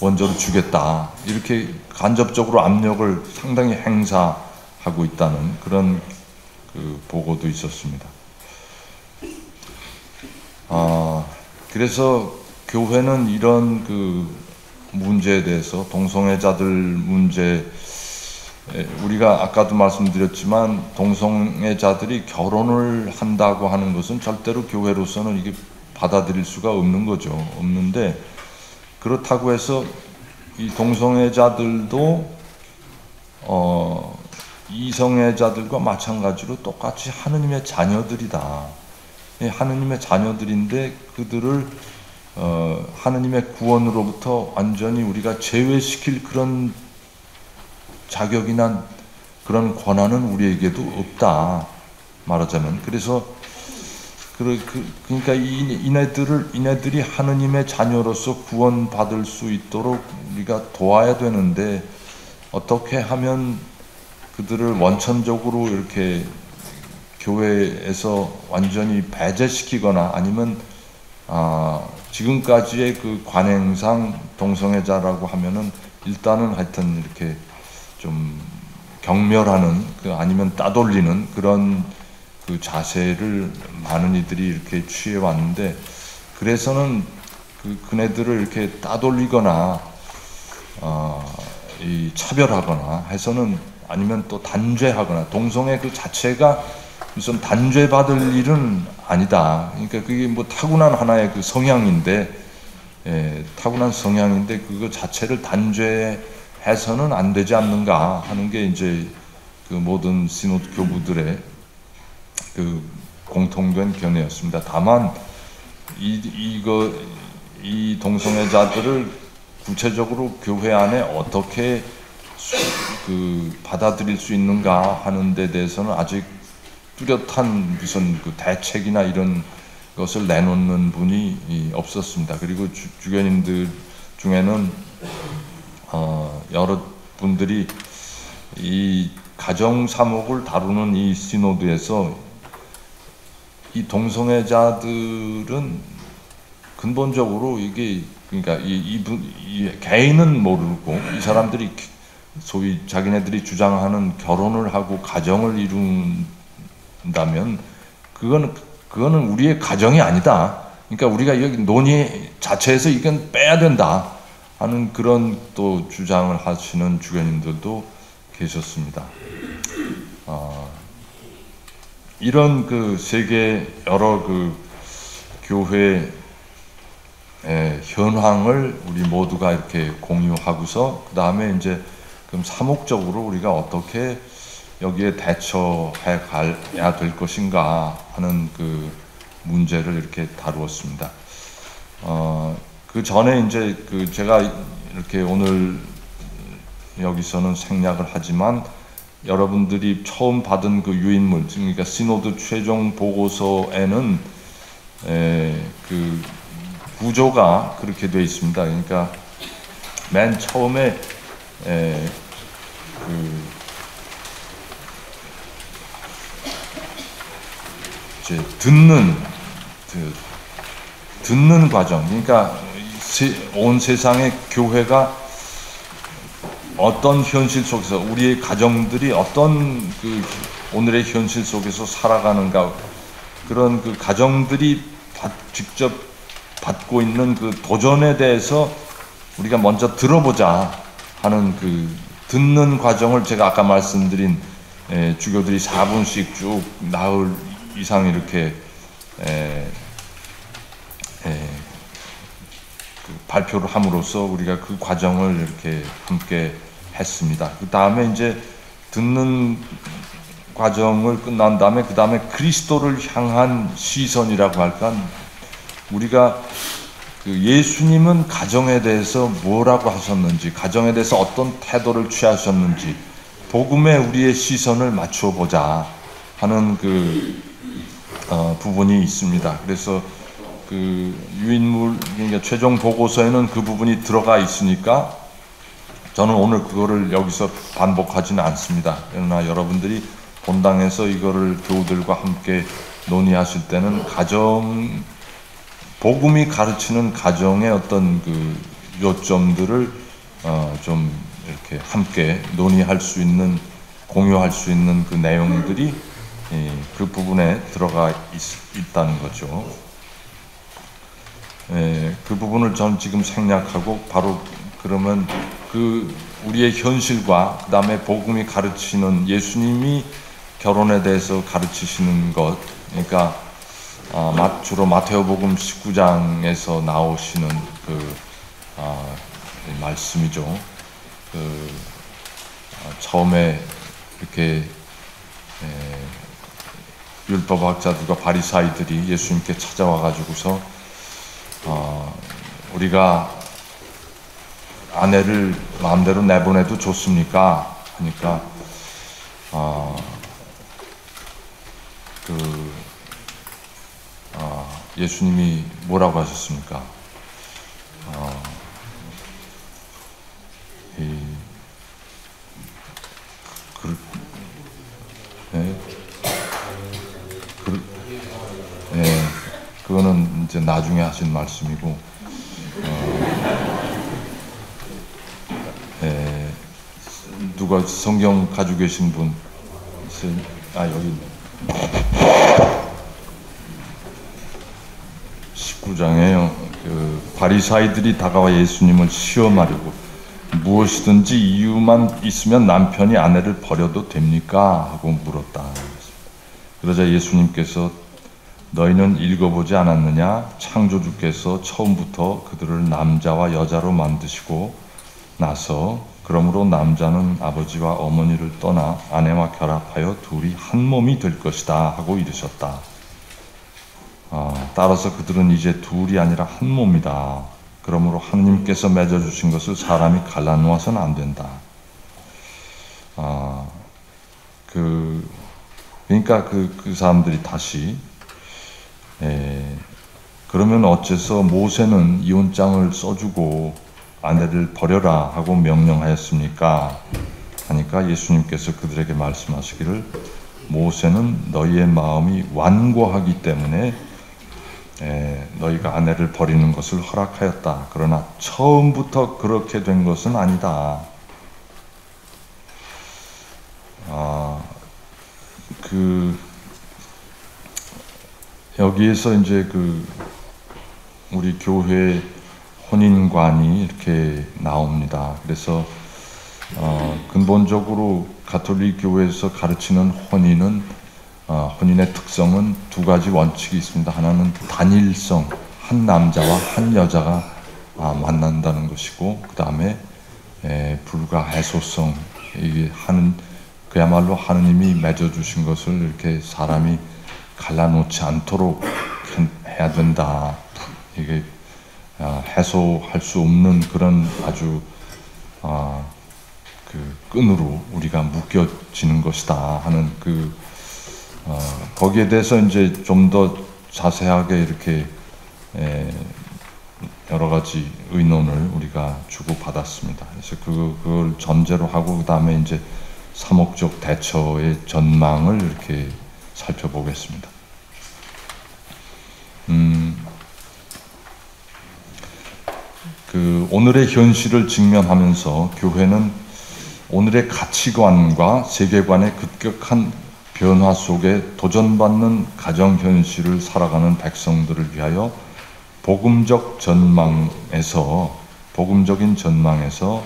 원조를 주겠다, 이렇게 간접적으로 압력을 상당히 행사하고 있다는 그런 보고도 있었습니다. 그래서 교회는 이런 문제에 대해서, 동성애자들 문제, 우리가 아까도 말씀드렸지만 동성애자들이 결혼을 한다고 하는 것은 절대로 교회로서는 이게 받아들일 수가 없는 거죠. 없는데, 그렇다고 해서 이 동성애자들도 이성애자들과 마찬가지로 똑같이 하느님의 자녀들이다. 하느님의 자녀들인데 그들을 하느님의 구원으로부터 완전히 우리가 제외시킬 그런 자격이나 그런 권한은 우리에게도 없다, 말하자면. 그래서 그러니까 이네들이 하느님의 자녀로서 구원받을 수 있도록 우리가 도와야 되는데, 어떻게 하면 그들을 원천적으로 이렇게 교회에서 완전히 배제시키거나, 아니면 지금까지의 관행상 동성애자라고 하면은 일단은 하여튼 이렇게 좀 경멸하는, 아니면 따돌리는 그런 자세를 많은 이들이 이렇게 취해 왔는데, 그래서는 그네들을 이렇게 따돌리거나 이 차별하거나 해서는, 아니면 또 단죄하거나, 동성애 자체가 무슨 단죄받을 일은 아니다. 그러니까 그게 뭐 타고난 하나의 성향인데, 타고난 성향인데 그거 자체를 단죄해서는 안 되지 않는가 하는 게 이제 그 모든 시노드 교부들의 그 공통된 견해였습니다. 다만 이 동성애자들을 구체적으로 교회 안에 어떻게 받아들일 수 있는가 하는 데 대해서는 아직 뚜렷한 무슨 그 대책이나 이런 것을 내놓는 분이 없었습니다. 그리고 주교님들 중에는 여러 분들이 이 가정 사목을 다루는 이 시노드에서 이 동성애자들은 근본적으로 이게 그러니까 이 개인은 모르고 이 사람들이 소위 자기네들이 주장하는 결혼을 하고 가정을 이룬다면 그거는 우리의 가정이 아니다. 그러니까 우리가 여기 논의 자체에서 이건 빼야 된다 하는 그런 또 주장을 하시는 주교님들도 계셨습니다. 이런 그 세계 여러 그 교회 현황을 우리 모두가 이렇게 공유하고서 그 다음에 이제 그럼 사목적으로 우리가 어떻게 여기에 대처해 가야 될 것인가 하는 그 문제를 이렇게 다루었습니다. 그 전에 이제 그 제가 이렇게 오늘 여기서는 생략을 하지만 여러분들이 처음 받은 그 유인물, 그러니까 시노드 최종 보고서에는 그 구조가 그렇게 되어 있습니다. 그러니까 맨 처음에 이제 듣는 과정, 그러니까 온 세상의 교회가 어떤 현실 속에서 우리의 가정들이 어떤 그 오늘의 현실 속에서 살아가는가, 그런 그 가정들이 직접 받고 있는 그 도전에 대해서 우리가 먼저 들어보자 하는 그 듣는 과정을 제가 아까 말씀드린 주교들이 4분씩 쭉 나흘 이상 이렇게 그 발표를 함으로써 우리가 그 과정을 이렇게 함께 했습니다. 그 다음에 이제 듣는 과정을 끝난 다음에 그 다음에 그리스도를 향한 시선이라고 할까, 우리가 그 예수님은 가정에 대해서 뭐라고 하셨는지, 가정에 대해서 어떤 태도를 취하셨는지 복음에 우리의 시선을 맞추어 보자 하는 그 부분이 있습니다. 그래서 그 유인물, 그러니까 최종 보고서에는 그 부분이 들어가 있으니까 저는 오늘 그거를 여기서 반복하지는 않습니다. 그러나 여러분들이 본당에서 이거를 교우들과 함께 논의하실 때는 복음이 가르치는 가정의 어떤 그 요점들을 좀 이렇게 함께 논의할 수 있는, 공유할 수 있는 그 내용들이 그 부분에 들어가 있다는 거죠. 그 부분을 전 지금 생략하고 바로 그러면 그 우리의 현실과 그 다음에 복음이 가르치는, 예수님이 결혼에 대해서 가르치시는 것, 그러니까 주로 마태오복음 19장에서 나오시는 그 말씀이죠. 처음에 이렇게 율법학자들과 바리사이들이 예수님께 찾아와 가지고서 우리가 아내를 마음대로 내보내도 좋습니까? 하니까 예수님이 뭐라고 하셨습니까? 그거는 이제 나중에 하신 말씀이고, 누가 성경 가지고 계신 분? 여기 있네. 19장에요. 그 바리사이들이 다가와 예수님을 시험하려고 무엇이든지 이유만 있으면 남편이 아내를 버려도 됩니까? 하고 물었다. 그러자 예수님께서 너희는 읽어보지 않았느냐? 창조주께서 처음부터 그들을 남자와 여자로 만드시고 나서 그러므로 남자는 아버지와 어머니를 떠나 아내와 결합하여 둘이 한 몸이 될 것이다 하고 이르셨다. 따라서 그들은 이제 둘이 아니라 한 몸이다. 그러므로 하느님께서 맺어주신 것을 사람이 갈라놓아서는 안 된다. 그러니까 그 사람들이 다시 그러면 어째서 모세는 이혼장을 써주고 아내를 버려라 하고 명령하였습니까? 하니까 예수님께서 그들에게 말씀하시기를 모세는 너희의 마음이 완고하기 때문에 너희가 아내를 버리는 것을 허락하였다. 그러나 처음부터 그렇게 된 것은 아니다. 여기에서 이제 우리 교회 혼인관이 이렇게 나옵니다. 그래서 근본적으로 가톨릭 교회에서 가르치는 혼인은 혼인의 특성은 두 가지 원칙이 있습니다. 하나는 단일성, 한 남자와 한 여자가 만난다는 것이고, 그 다음에 불가해소성, 이게 그야말로 하느님이 맺어주신 것을 이렇게 사람이 갈라놓지 않도록 해야 된다. 이게 해소할 수 없는 그런 아주 끈으로 우리가 묶여지는 것이다 하는 거기에 대해서 이제 좀 더 자세하게 이렇게 여러 가지 의논을 우리가 주고 받았습니다. 그래서 그걸 전제로 하고 그 다음에 이제 사목적 대처의 전망을 이렇게 살펴보겠습니다. 오늘의 현실을 직면하면서 교회는 오늘의 가치관과 세계관의 급격한 변화 속에 도전받는 가정 현실을 살아가는 백성들을 위하여 복음적인 전망에서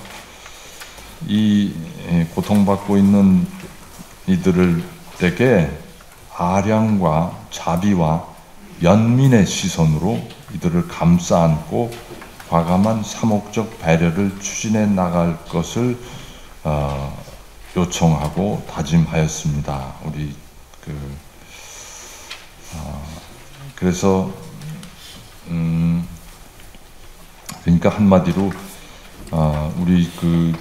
이 고통받고 있는 이들에게 아량과 자비와 연민의 시선으로 이들을 감싸 안고 과감한 사목적 배려를 추진해 나갈 것을 요청하고 다짐하였습니다. 우리 그래서 그러니까 한마디로 우리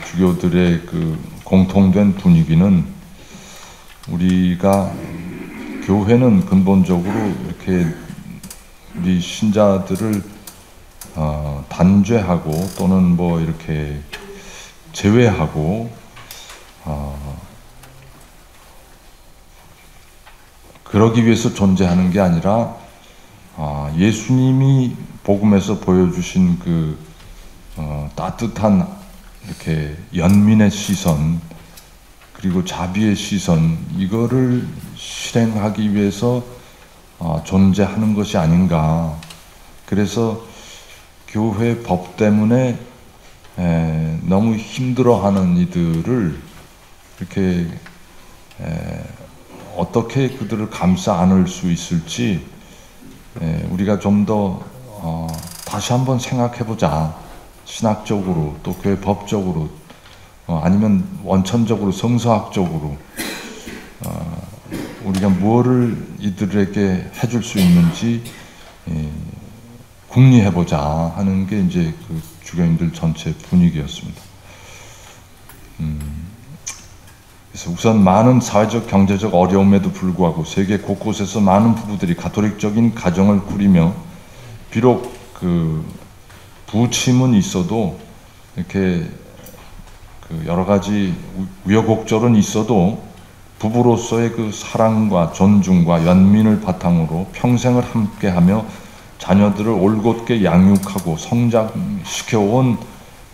주교들의 공통된 분위기는 우리가 교회는 근본적으로 이렇게 우리 신자들을 단죄하고 또는 뭐 이렇게 제외하고 그러기 위해서 존재하는 게 아니라 예수님이 복음에서 보여주신 따뜻한 이렇게 연민의 시선 그리고 자비의 시선 이거를 실행하기 위해서 존재하는 것이 아닌가. 그래서 교회 법 때문에 너무 힘들어하는 이들을 이렇게 어떻게 그들을 감싸 안을 수 있을지 우리가 좀 더 다시 한번 생각해보자. 신학적으로 또 교회 법적으로 아니면 원천적으로 성서학적으로 우리가 무엇을 이들에게 해줄 수 있는지 궁리해보자 하는 게 이제 주교님들 전체 분위기였습니다. 그래서 우선 많은 사회적 경제적 어려움에도 불구하고 세계 곳곳에서 많은 부부들이 가톨릭적인 가정을 꾸리며 비록 부침은 있어도 이렇게 여러 가지 우여곡절은 있어도 부부로서의 사랑과 존중과 연민을 바탕으로 평생을 함께하며 자녀들을 올곧게 양육하고 성장시켜온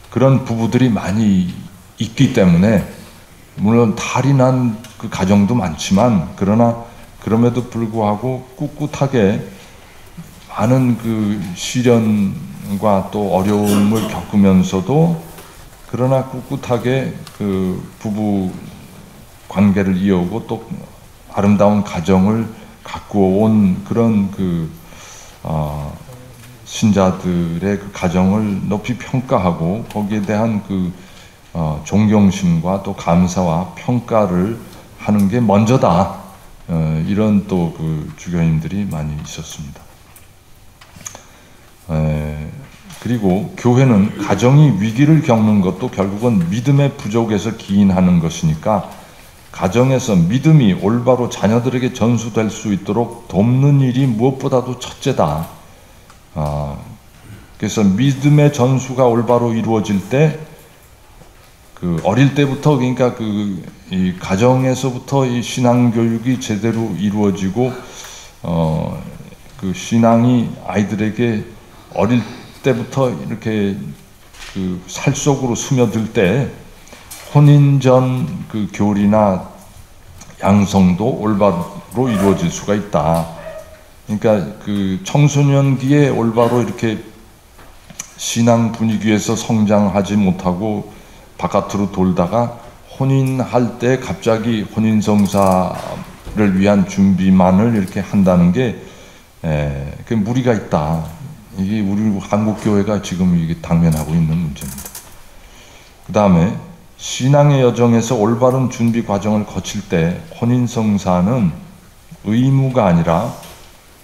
그런 부부들이 많이 있기 때문에 물론 탈이 난 가정도 많지만 그러나 그럼에도 불구하고 꿋꿋하게 많은 시련과 또 어려움을 겪으면서도 그러나 꿋꿋하게 부부 관계를 이어오고 또 아름다운 가정을 갖고 온 그런 신자들의 그 가정을 높이 평가하고 거기에 대한 존경심과 또 감사와 평가를 하는 게 먼저다. 이런 또 주교님들이 많이 있었습니다. 그리고 교회는 가정이 위기를 겪는 것도 결국은 믿음의 부족에서 기인하는 것이니까 가정에서 믿음이 올바로 자녀들에게 전수될 수 있도록 돕는 일이 무엇보다도 첫째다. 그래서 믿음의 전수가 올바로 이루어질 때 어릴 때부터 그러니까 이 가정에서부터 이 신앙 교육이 제대로 이루어지고 신앙이 아이들에게 어릴 때부터 이렇게 살 속으로 스며들 때 혼인 전 교리나 양성도 올바로 이루어질 수가 있다. 그러니까 청소년기에 올바로 이렇게 신앙 분위기에서 성장하지 못하고 바깥으로 돌다가 혼인할 때 갑자기 혼인성사를 위한 준비만을 이렇게 한다는 게 무리가 있다. 이게 우리 한국교회가 지금 이게 당면하고 있는 문제입니다. 그 다음에 신앙의 여정에서 올바른 준비 과정을 거칠 때 혼인성사는 의무가 아니라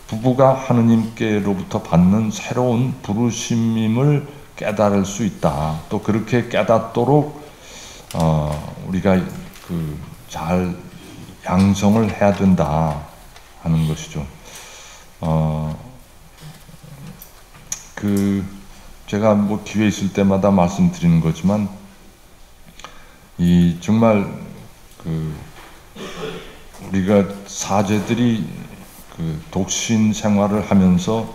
부부가 하느님께로부터 받는 새로운 부르심임을 깨달을 수 있다. 또 그렇게 깨닫도록 우리가 잘 양성을 해야 된다 하는 것이죠. 제가 기회 있을 때마다 말씀드리는 거지만 정말 우리가 사제들이 독신 생활을 하면서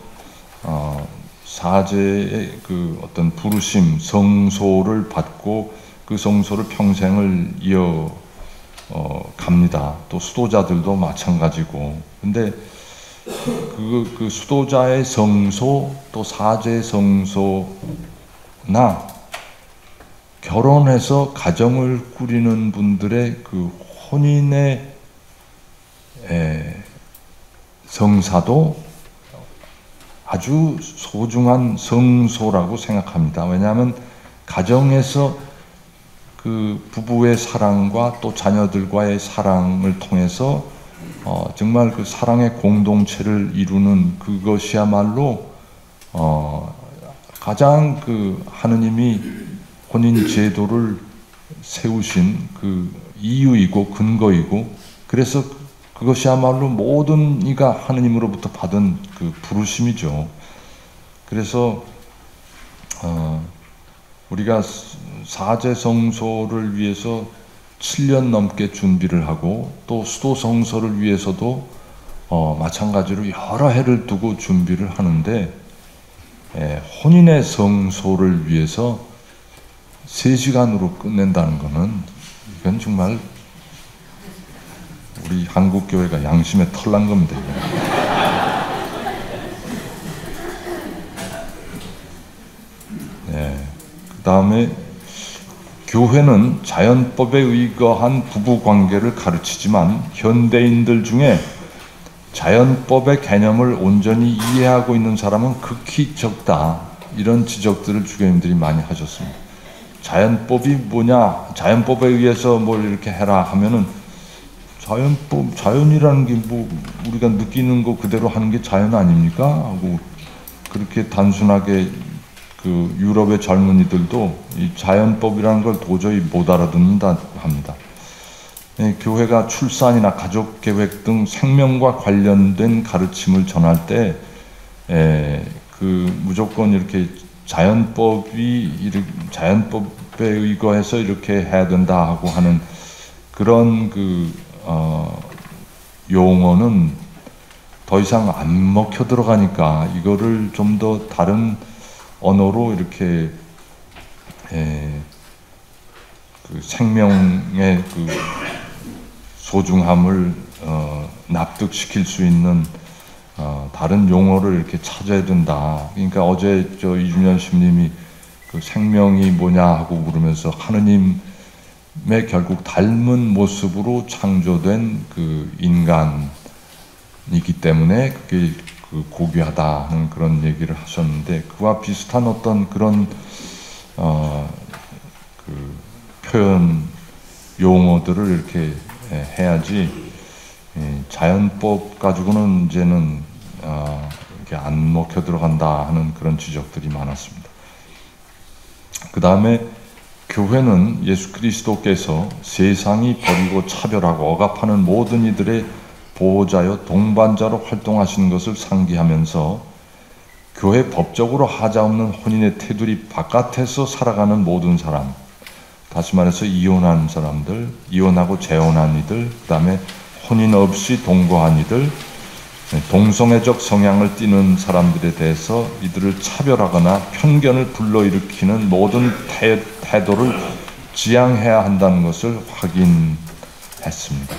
사제의 어떤 부르심, 성소를 받고 그 성소를 평생을 갑니다. 또 수도자들도 마찬가지고. 근데 수도자의 성소, 또 사제의 성소나 결혼해서 가정을 꾸리는 분들의 혼인의 성사도 아주 소중한 성소라고 생각합니다. 왜냐하면 가정에서 부부의 사랑과 또 자녀들과의 사랑을 통해서 정말 사랑의 공동체를 이루는 그것이야말로 가장 하느님이 혼인 제도를 세우신 이유이고 근거이고, 그래서 그것이야말로 모든 이가 하느님으로부터 받은 부르심이죠. 그래서 우리가 사제 성소를 위해서 7년 넘게 준비를 하고 또 수도 성소를 위해서도 마찬가지로 여러 해를 두고 준비를 하는데 혼인의 성소를 위해서 3시간으로 끝낸다는 것은 이건 정말 우리 한국교회가 양심에 털난 겁니다. 그 다음에 교회는 자연법에 의거한 부부관계를 가르치지만 현대인들 중에 자연법의 개념을 온전히 이해하고 있는 사람은 극히 적다. 이런 지적들을 주교님들이 많이 하셨습니다. 자연법이 뭐냐? 자연법에 의해서 뭘 이렇게 해라 하면은 자연이라는 게 우리가 느끼는 거 그대로 하는 게 자연 아닙니까? 하고 그렇게 단순하게 유럽의 젊은이들도 이 자연법이라는 걸 도저히 못 알아듣는다 합니다. 교회가 출산이나 가족 계획 등 생명과 관련된 가르침을 전할 때 무조건 이렇게 자연법에 의거해서 이렇게 해야 된다 하고 하는 그런 용어는 더 이상 안 먹혀 들어가니까 이거를 좀 더 다른 언어로 이렇게 생명의 소중함을 납득시킬 수 있는 다른 용어를 이렇게 찾아야 된다. 그러니까 어제 이준현 신님이 생명이 뭐냐 하고 물으면서 하느님의 결국 닮은 모습으로 창조된 인간의 이기 때문에 그게 고귀하다는 그런 얘기를 하셨는데, 그와 비슷한 어떤 그런 표현 용어들을 이렇게 해야지, 자연법 가지고는 이제는 이게 안 먹혀 들어간다 하는 그런 지적들이 많았습니다. 그 다음에 교회는 예수 그리스도께서 세상이 버리고 차별하고 억압하는 모든 이들의 보호자여 동반자로 활동하시는 것을 상기하면서 교회 법적으로 하자없는 혼인의 테두리 바깥에서 살아가는 모든 사람, 다시 말해서 이혼한 사람들, 이혼하고 재혼한 이들, 그 다음에 혼인 없이 동거한 이들, 동성애적 성향을 띠는 사람들에 대해서 이들을 차별하거나 편견을 불러일으키는 모든 태도를 지양해야 한다는 것을 확인했습니다.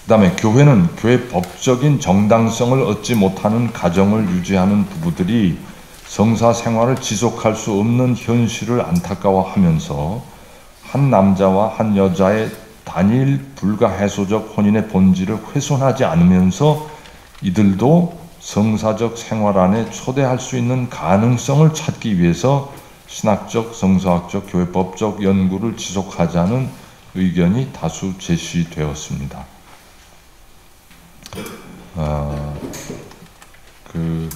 그 다음에 교회는 교회 법적인 정당성을 얻지 못하는 가정을 유지하는 부부들이 성사 생활을 지속할 수 없는 현실을 안타까워하면서 한 남자와 한 여자의 단일 불가해소적 혼인의 본질을 훼손하지 않으면서 이들도 성사적 생활 안에 초대할 수 있는 가능성을 찾기 위해서 신학적, 성서학적, 교회법적 연구를 지속하자는 의견이 다수 제시되었습니다. 그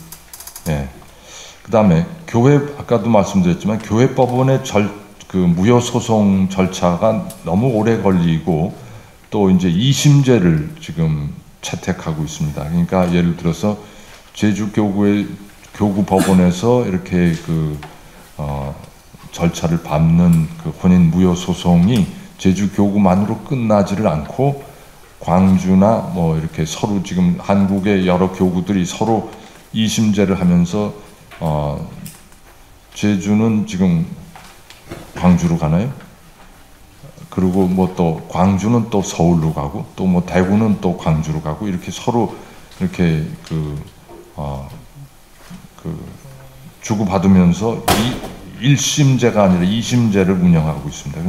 다음에 교회, 아까도 말씀드렸지만 교회법원의 무효 소송 절차가 너무 오래 걸리고 또 이제 2심제를 지금 채택하고 있습니다. 그러니까 예를 들어서 제주교구의 교구법원에서 이렇게 절차를 밟는 혼인 무효 소송이 제주교구만으로 끝나지를 않고 광주나 뭐 이렇게 서로 지금 한국의 여러 교구들이 서로 2심제를 하면서 제주는 지금 광주로 가나요? 그리고 뭐 또 광주는 또 서울로 가고 또 뭐 대구는 또 광주로 가고 이렇게 서로 이렇게 주고받으면서 1심제가 아니라 2심제를 운영하고 있습니다.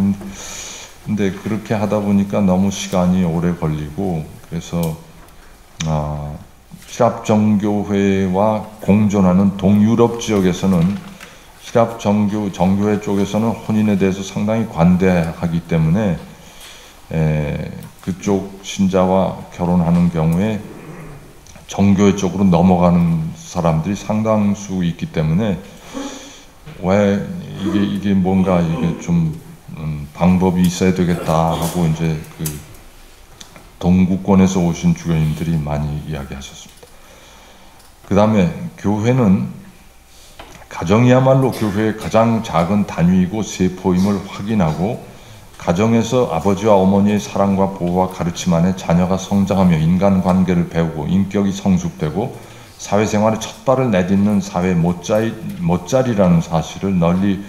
근데 그렇게 하다 보니까 너무 시간이 오래 걸리고, 그래서 시랍정교회와 공존하는 동유럽 지역에서는 시랍 정교회 쪽에서는 혼인에 대해서 상당히 관대하기 때문에 그쪽 신자와 결혼하는 경우에 정교회 쪽으로 넘어가는 사람들이 상당수 있기 때문에 왜 이게 뭔가 이게 좀 방법이 있어야 되겠다 하고 이제 동구권에서 오신 주교님들이 많이 이야기하셨습니다. 그 다음에 교회는 가정이야말로 교회의 가장 작은 단위이고 세포임을 확인하고 가정에서 아버지와 어머니의 사랑과 보호와 가르침 안에 자녀가 성장하며 인간관계를 배우고 인격이 성숙되고 사회생활의 첫 발을 내딛는 사회 못자리라는 사실을 널리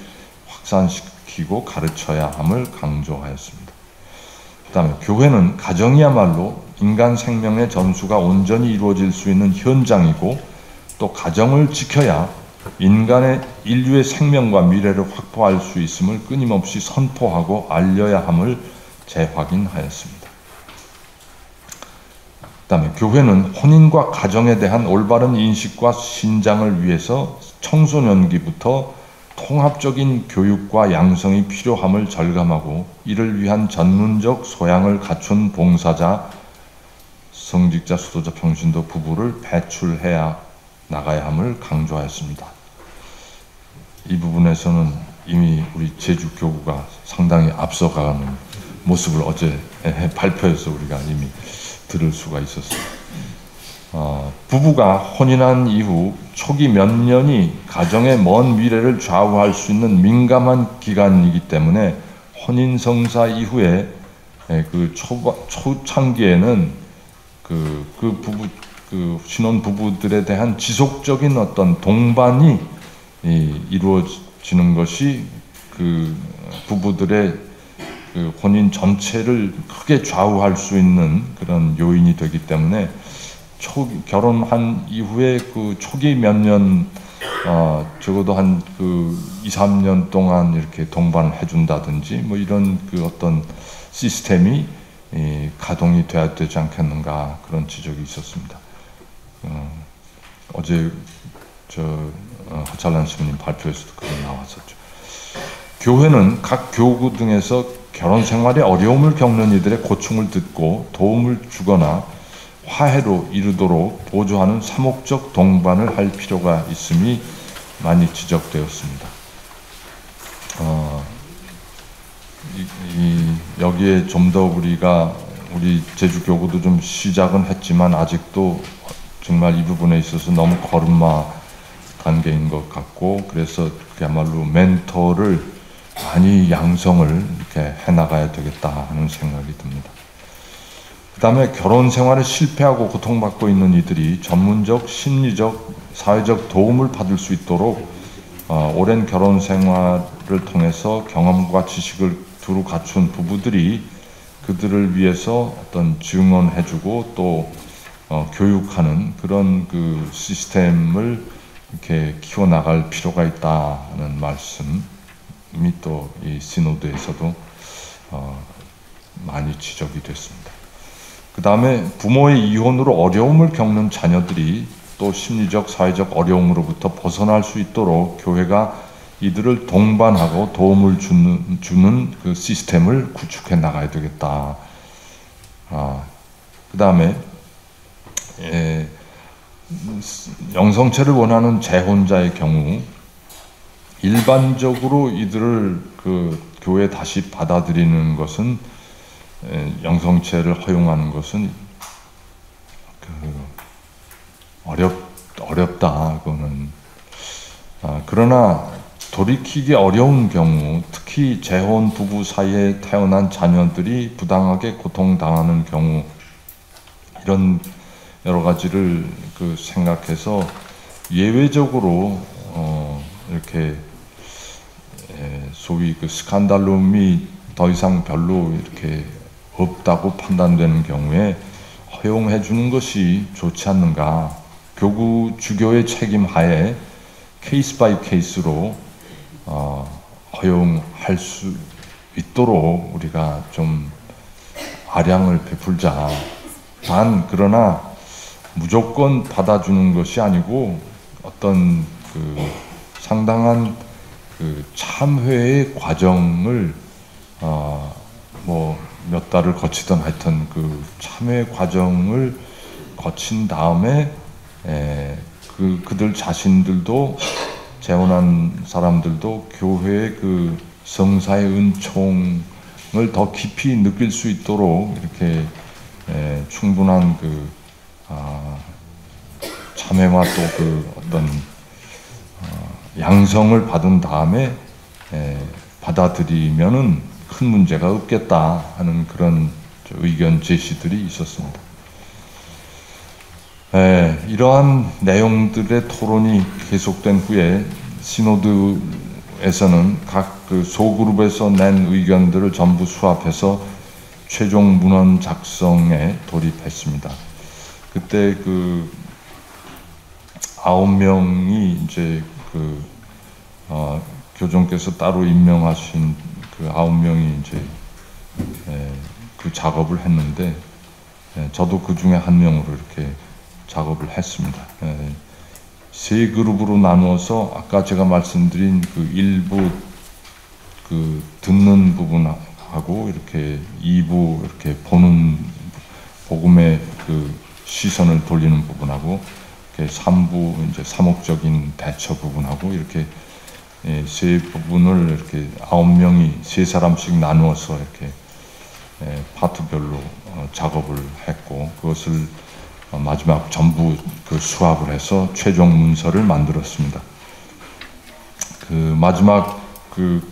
확산시키고 가르쳐야 함을 강조하였습니다. 그 다음에 교회는 가정이야말로 인간 생명의 전수가 온전히 이루어질 수 있는 현장이고 또 가정을 지켜야 인류의 생명과 미래를 확보할 수 있음을 끊임없이 선포하고 알려야 함을 재확인하였습니다. 그 다음에 교회는 혼인과 가정에 대한 올바른 인식과 신장을 위해서 청소년기부터 통합적인 교육과 양성이 필요함을 절감하고 이를 위한 전문적 소양을 갖춘 봉사자, 성직자, 수도자, 평신도 부부를 배출해야 나가야 함을 강조하였습니다. 이 부분에서는 이미 우리 제주교구가 상당히 앞서가는 모습을 어제 발표에서 우리가 이미 들을 수가 있었어요. 부부가 혼인한 이후 초기 몇 년이 가정의 먼 미래를 좌우할 수 있는 민감한 기간이기 때문에 혼인 성사 이후에 초창기에는 신혼 부부들에 대한 지속적인 어떤 동반이 이루어지는 것이 부부들의 혼인 전체를 크게 좌우할 수 있는 그런 요인이 되기 때문에 결혼한 이후에 초기 몇 년, 적어도 한 2, 3년 동안 이렇게 동반을 해준다든지 뭐 이런 어떤 시스템이 가동이 돼야 되지 않겠는가 그런 지적이 있었습니다. 어제 허찬란 신부님 발표에서도 그게 나왔었죠. 교회는 각 교구 등에서 결혼 생활에 어려움을 겪는 이들의 고충을 듣고 도움을 주거나 화해로 이르도록 보조하는 사목적 동반을 할 필요가 있음이 많이 지적되었습니다. 여기에 좀 더 우리 제주교구도 좀 시작은 했지만 아직도 정말 이 부분에 있어서 너무 걸음마 단계인 것 같고, 그래서 그야말로 멘토를 많이 양성을 이렇게 해나가야 되겠다 하는 생각이 듭니다. 그 다음에 결혼 생활에 실패하고 고통받고 있는 이들이 전문적, 심리적, 사회적 도움을 받을 수 있도록 오랜 결혼 생활을 통해서 경험과 지식을 두루 갖춘 부부들이 그들을 위해서 어떤 증언해주고 또 교육하는 그런 그 시스템을 이렇게 키워나갈 필요가 있다는 말씀이 또 이 시노드에서도 많이 지적이 됐습니다. 그 다음에 부모의 이혼으로 어려움을 겪는 자녀들이 또 심리적, 사회적 어려움으로부터 벗어날 수 있도록 교회가 이들을 동반하고 도움을 주는 그 시스템을 구축해 나가야 되겠다. 그 다음에 영성체를 원하는 재혼자의 경우 일반적으로 이들을 그 교회에 다시 받아들이는 것은 영성체를 허용하는 것은 어렵다. 그거는 그러나 돌이키기 어려운 경우, 특히 재혼 부부 사이에 태어난 자녀들이 부당하게 고통당하는 경우, 이런 여러 가지를 그 생각해서 예외적으로 이렇게 소위 그 스칸달룸이 더 이상 별로 이렇게 없다고 판단되는 경우에 허용해 주는 것이 좋지 않는가. 교구 주교의 책임 하에 케이스 바이 케이스로 허용할 수 있도록 우리가 좀 아량을 베풀자. 그러나 무조건 받아주는 것이 아니고 어떤 그 상당한 그 참회의 과정을 뭐 몇 달을 거치던 하여튼 그 참회 과정을 거친 다음에 그들 자신들도 재혼한 사람들도 교회의 그 성사의 은총을 더 깊이 느낄 수 있도록 이렇게 충분한 그 참회와 또 그 어떤 양성을 받은 다음에 받아들이면은 큰 문제가 없겠다 하는 그런 의견 제시들이 있었습니다. 이러한 내용들의 토론이 계속된 후에 시노드에서는 각 그 소그룹에서 낸 의견들을 전부 수합해서 최종 문헌 작성에 돌입했습니다. 그때 그 9명이 이제 그 교종께서 따로 임명하신 그 9명이 이제 그 작업을 했는데 저도 그 중에 한 명으로 이렇게 작업을 했습니다. 세 그룹으로 나누어서 아까 제가 말씀드린 그 일부 그 듣는 부분하고 이렇게 2부 이렇게 보는 복음의 그 시선을 돌리는 부분하고 이렇게 3부 이제 사목적인 대처 부분하고 이렇게 세 부분을 이렇게 9명이 세 사람씩 나누어서 이렇게 파트별로 작업을 했고 그것을 마지막 전부 그 수합을 해서 최종 문서를 만들었습니다. 그 마지막 그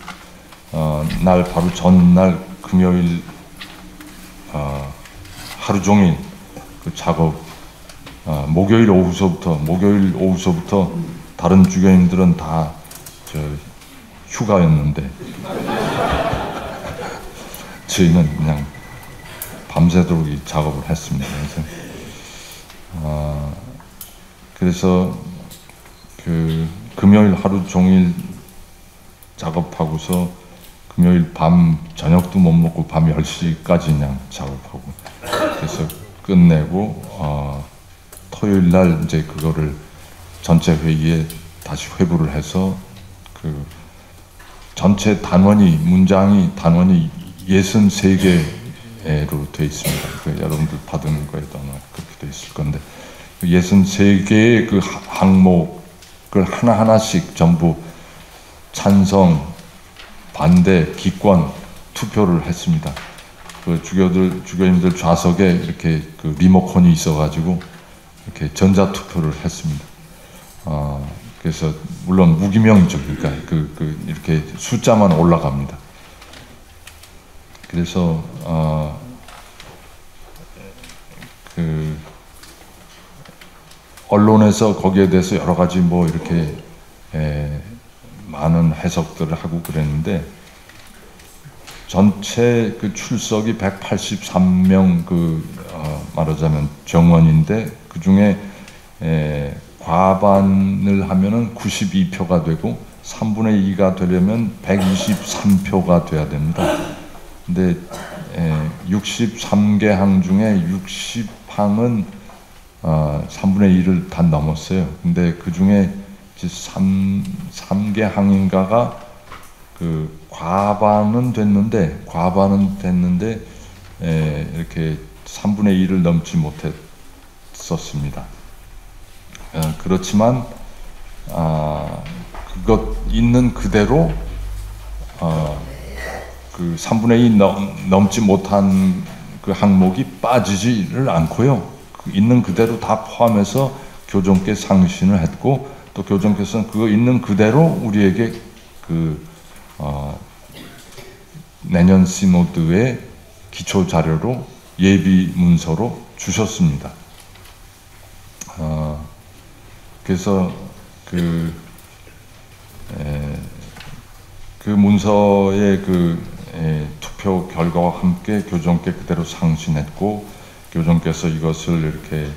날 바로 전날 금요일 하루 종일 그 작업 목요일 오후서부터 다른 주교님들은 다 휴가였는데 저희는 그냥 밤새도록 이 작업을 했습니다. 그래서 그 금요일 하루 종일 작업하고서 금요일 밤 저녁도 못 먹고 밤 10시까지 그냥 작업하고, 그래서 끝내고 토요일 날 이제 그거를 전체 회의에 다시 회부를 해서 그 전체 단원이, 문장이 단원이 63개로 되어 있습니다. 그 여러분들 받은 거에도 아마 그렇게 되어 있을 건데, 63개의 그 항목을 하나하나씩 전부 찬성, 반대, 기권 투표를 했습니다. 그 주교님들 좌석에 이렇게 그 리모컨이 있어가지고 이렇게 전자 투표를 했습니다. 그래서 물론 무기명이죠. 그러니까 이렇게 숫자만 올라갑니다. 그래서 그 언론에서 거기에 대해서 여러 가지 뭐 이렇게 많은 해석들을 하고 그랬는데, 전체 그 출석이 183명 말하자면 정원인데, 그 중에 과반을 하면은 92표가 되고 3분의 2가 되려면 123표가 돼야 됩니다. 근데 63개 항 중에 60항은 3분의 2를 다 넘었어요. 근데 그 중에 3개 항인가가 그 과반은 됐는데 이렇게 3분의 2를 넘지 못했었습니다. 그렇지만 그것 있는 그대로 그 3분의 2 넘지 못한 그 항목이 빠지지를 않고요. 그 있는 그대로 다 포함해서 교정께 상신을 했고, 또 교정께서는 그거 있는 그대로 우리에게 그 내년 시노드의 기초 자료로 예비 문서로 주셨습니다. 그래서 그 문서의 투표 결과와 함께 교정께 그대로 상신했고, 교정께서 이것을 이렇게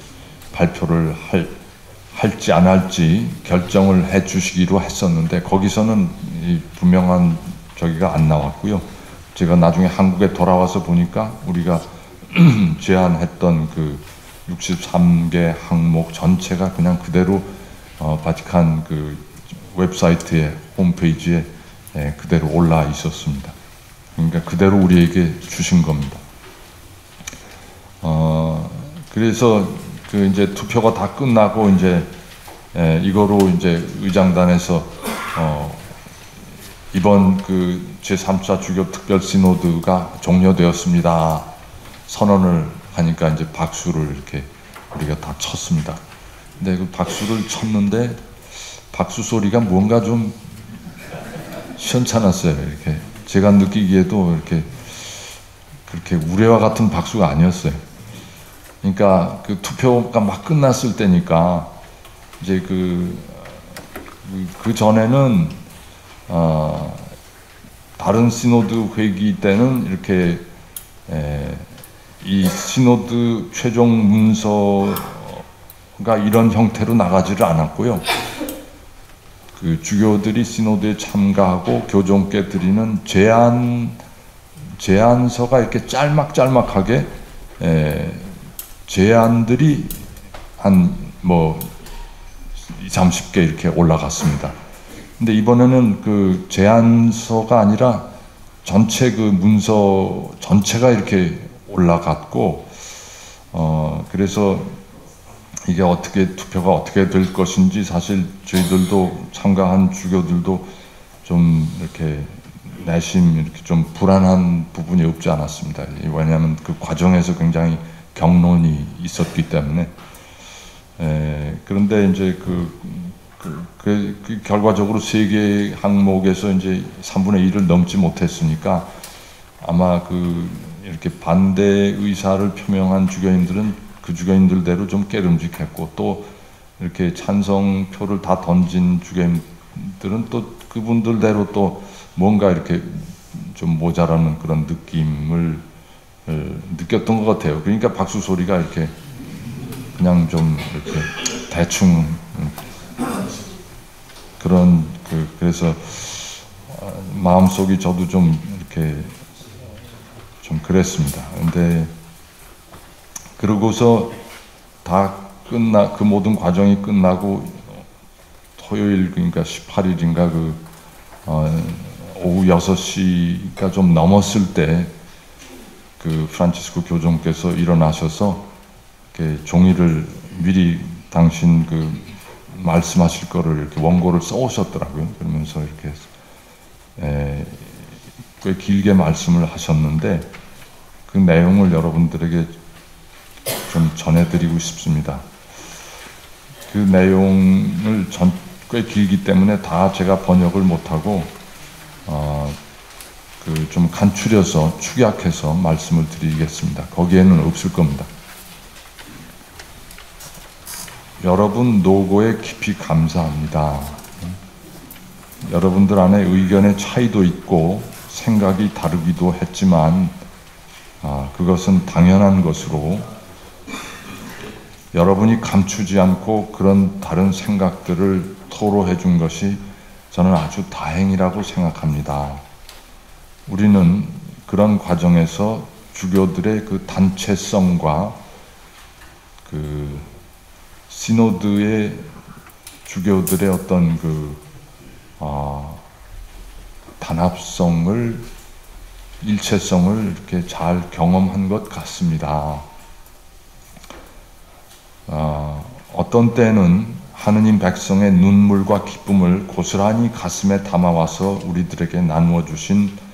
발표를 할지 안 할지 결정을 해 주시기로 했었는데, 거기서는 분명한 저기가 안 나왔고요. 제가 나중에 한국에 돌아와서 보니까 우리가 제안했던 그 63개 항목 전체가 그냥 그대로 바티칸 그 웹사이트에, 홈페이지에 그대로 올라 있었습니다. 그러니까 그대로 우리에게 주신 겁니다. 그래서 그 이제 투표가 다 끝나고 이제 이거로 이제 의장단에서 이번 그 제3차 주교 특별 시노드가 종료되었습니다 선언을 하니까 이제 박수를 이렇게 우리가 다 쳤습니다. 근데 그 박수를 쳤는데 박수 소리가 뭔가 좀 시원찮았어요. 이렇게 제가 느끼기에도 이렇게 그렇게 우레와 같은 박수가 아니었어요. 그러니까 그 투표가 막 끝났을 때니까 이제 그 전에는 다른 시노드 회기 때는 이렇게 이 시노드 최종 문서가 이런 형태로 나가지를 않았고요. 그 주교들이 시노드에 참가하고 교종께 드리는 제안서가 이렇게 짤막짤막하게 제안들이 한 뭐 30개 이렇게 올라갔습니다. 근데 이번에는 그 제안서가 아니라 전체 그 문서 전체가 이렇게 올라갔고, 그래서 이게 투표가 어떻게 될 것인지 사실 저희들도 참가한 주교들도 좀 이렇게 내심 이렇게 좀 불안한 부분이 없지 않았습니다. 왜냐하면 그 과정에서 굉장히 경론이 있었기 때문에. 그런데 이제 결과적으로 3개 항목에서 이제 3분의 1을 넘지 못했으니까 아마 이렇게 반대 의사를 표명한 주교인들은 그 주교인들대로 좀 깨름직했고, 또 이렇게 찬성표를 다 던진 주교인들은 또 그분들대로 또 뭔가 이렇게 좀 모자라는 그런 느낌을 느꼈던 것 같아요. 그러니까 박수 소리가 이렇게 그냥 좀 이렇게 대충 그런 그래서 마음속이 저도 좀 이렇게 좀 그랬습니다. 근데 그러고서 그 모든 과정이 끝나고 토요일, 그러니까 18일인가 오후 6시가 좀 넘었을 때 그 프란치스코 교종께서 일어나셔서 이렇게 종이를 미리 당신 그 말씀하실 거를 이렇게 원고를 써 오셨더라고요. 그러면서 이렇게 꽤 길게 말씀을 하셨는데 그 내용을 여러분들에게 좀 전해드리고 싶습니다. 그 내용을 꽤 길기 때문에 다 제가 번역을 못하고 좀 간추려서 축약해서 말씀을 드리겠습니다. 거기에는 없을 겁니다. 여러분 노고에 깊이 감사합니다. 여러분들 안에 의견의 차이도 있고 생각이 다르기도 했지만 그것은 당연한 것으로 여러분이 감추지 않고 그런 다른 생각들을 토로해 준 것이 저는 아주 다행이라고 생각합니다. 우리는 그런 과정에서 주교들의 그 단체성과 그 시노드의 주교들의 어떤 단합성을, 일체성을 이렇게 잘 경험한 것 같습니다. 어떤 때는 하느님 백성의 눈물과 기쁨을 고스란히 가슴에 담아와서 우리들에게 나누어 주신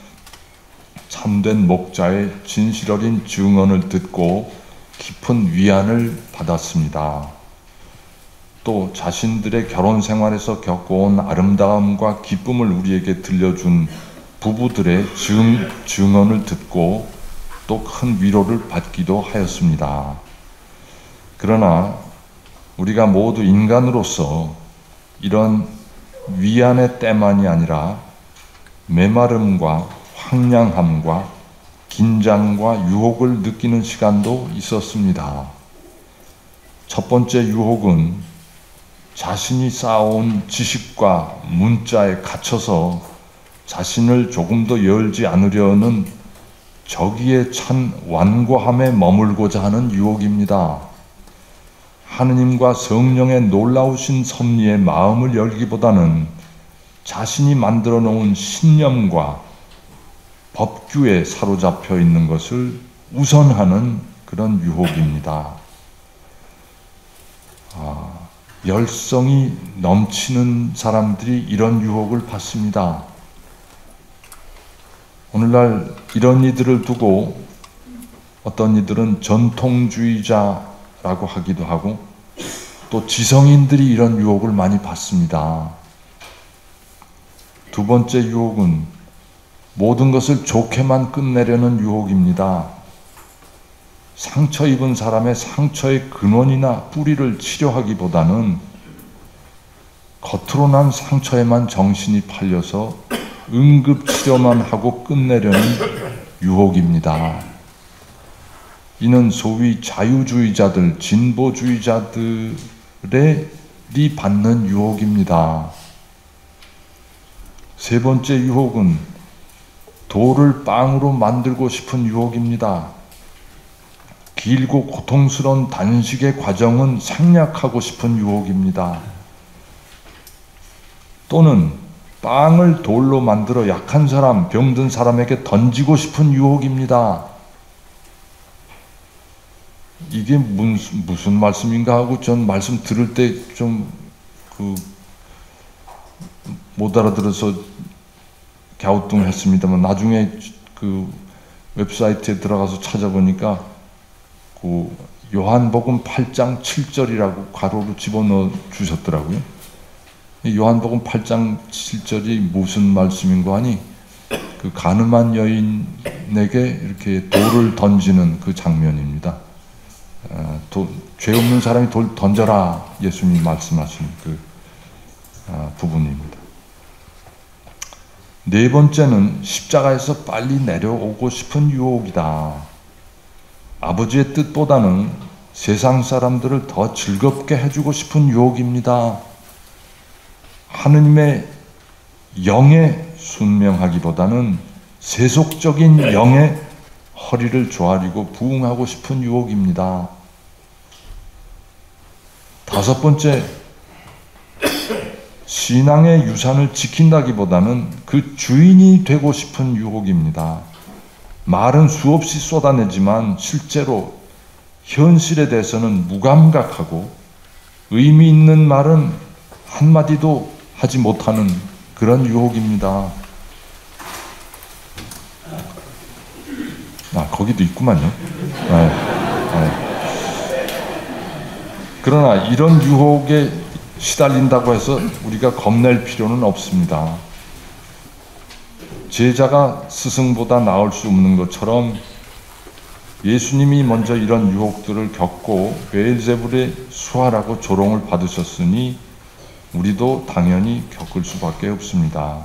참된 목자의 진실 어린 증언을 듣고 깊은 위안을 받았습니다. 또 자신들의 결혼 생활에서 겪어온 아름다움과 기쁨을 우리에게 들려준 부부들의 증언을 듣고 또 큰 위로를 받기도 하였습니다. 그러나 우리가 모두 인간으로서 이런 위안의 때만이 아니라 메마름과 황량함과 긴장과 유혹을 느끼는 시간도 있었습니다. 첫 번째 유혹은 자신이 쌓아온 지식과 문자에 갇혀서 자신을 조금 더 열지 않으려는 저기에 찬 완고함에 머물고자 하는 유혹입니다. 하느님과 성령의 놀라우신 섭리에 마음을 열기보다는 자신이 만들어 놓은 신념과 법규에 사로잡혀 있는 것을 우선하는 그런 유혹입니다. 열성이 넘치는 사람들이 이런 유혹을 받습니다. 오늘날 이런 이들을 두고 어떤 이들은 전통주의자라고 하기도 하고 또 지성인들이 이런 유혹을 많이 받습니다. 두 번째 유혹은 모든 것을 좋게만 끝내려는 유혹입니다. 상처 입은 사람의 상처의 근원이나 뿌리를 치료하기보다는 겉으로 난 상처에만 정신이 팔려서 응급치료만 하고 끝내려는 유혹입니다. 이는 소위 자유주의자들, 진보주의자들이 받는 유혹입니다. 세 번째 유혹은 돌을 빵으로 만들고 싶은 유혹입니다. 길고 고통스러운 단식의 과정은 생략하고 싶은 유혹입니다. 또는 빵을 돌로 만들어 약한 사람, 병든 사람에게 던지고 싶은 유혹입니다. 이게 무슨 말씀인가 하고 전 말씀 들을 때 좀 못 알아들어서 갸우뚱했습니다만 나중에 그 웹사이트에 들어가서 찾아보니까 그 요한복음 8장 7절이라고 가로로 집어넣어 주셨더라고요. 요한복음 8장 7절이 무슨 말씀인가 하니 그 가늠한 여인에게 이렇게 돌을 던지는 그 장면입니다. 죄 없는 사람이 돌 던져라 예수님 말씀하신 그 부분입니다. 네 번째는 십자가에서 빨리 내려오고 싶은 유혹이다. 아버지의 뜻보다는 세상 사람들을 더 즐겁게 해주고 싶은 유혹입니다. 하느님의 영의 순명하기보다는 세속적인 영의 허리를 조아리고 부응하고 싶은 유혹입니다. 다섯 번째, 신앙의 유산을 지킨다기보다는 그 주인이 되고 싶은 유혹입니다. 말은 수없이 쏟아내지만 실제로 현실에 대해서는 무감각하고 의미 있는 말은 한마디도 하지 못하는 그런 유혹입니다. 거기도 있구만요. 그러나 이런 유혹에 시달린다고 해서 우리가 겁낼 필요는 없습니다. 제자가 스승보다 나을 수 없는 것처럼 예수님이 먼저 이런 유혹들을 겪고 베엘제불의 수하라고 조롱을 받으셨으니 우리도 당연히 겪을 수밖에 없습니다.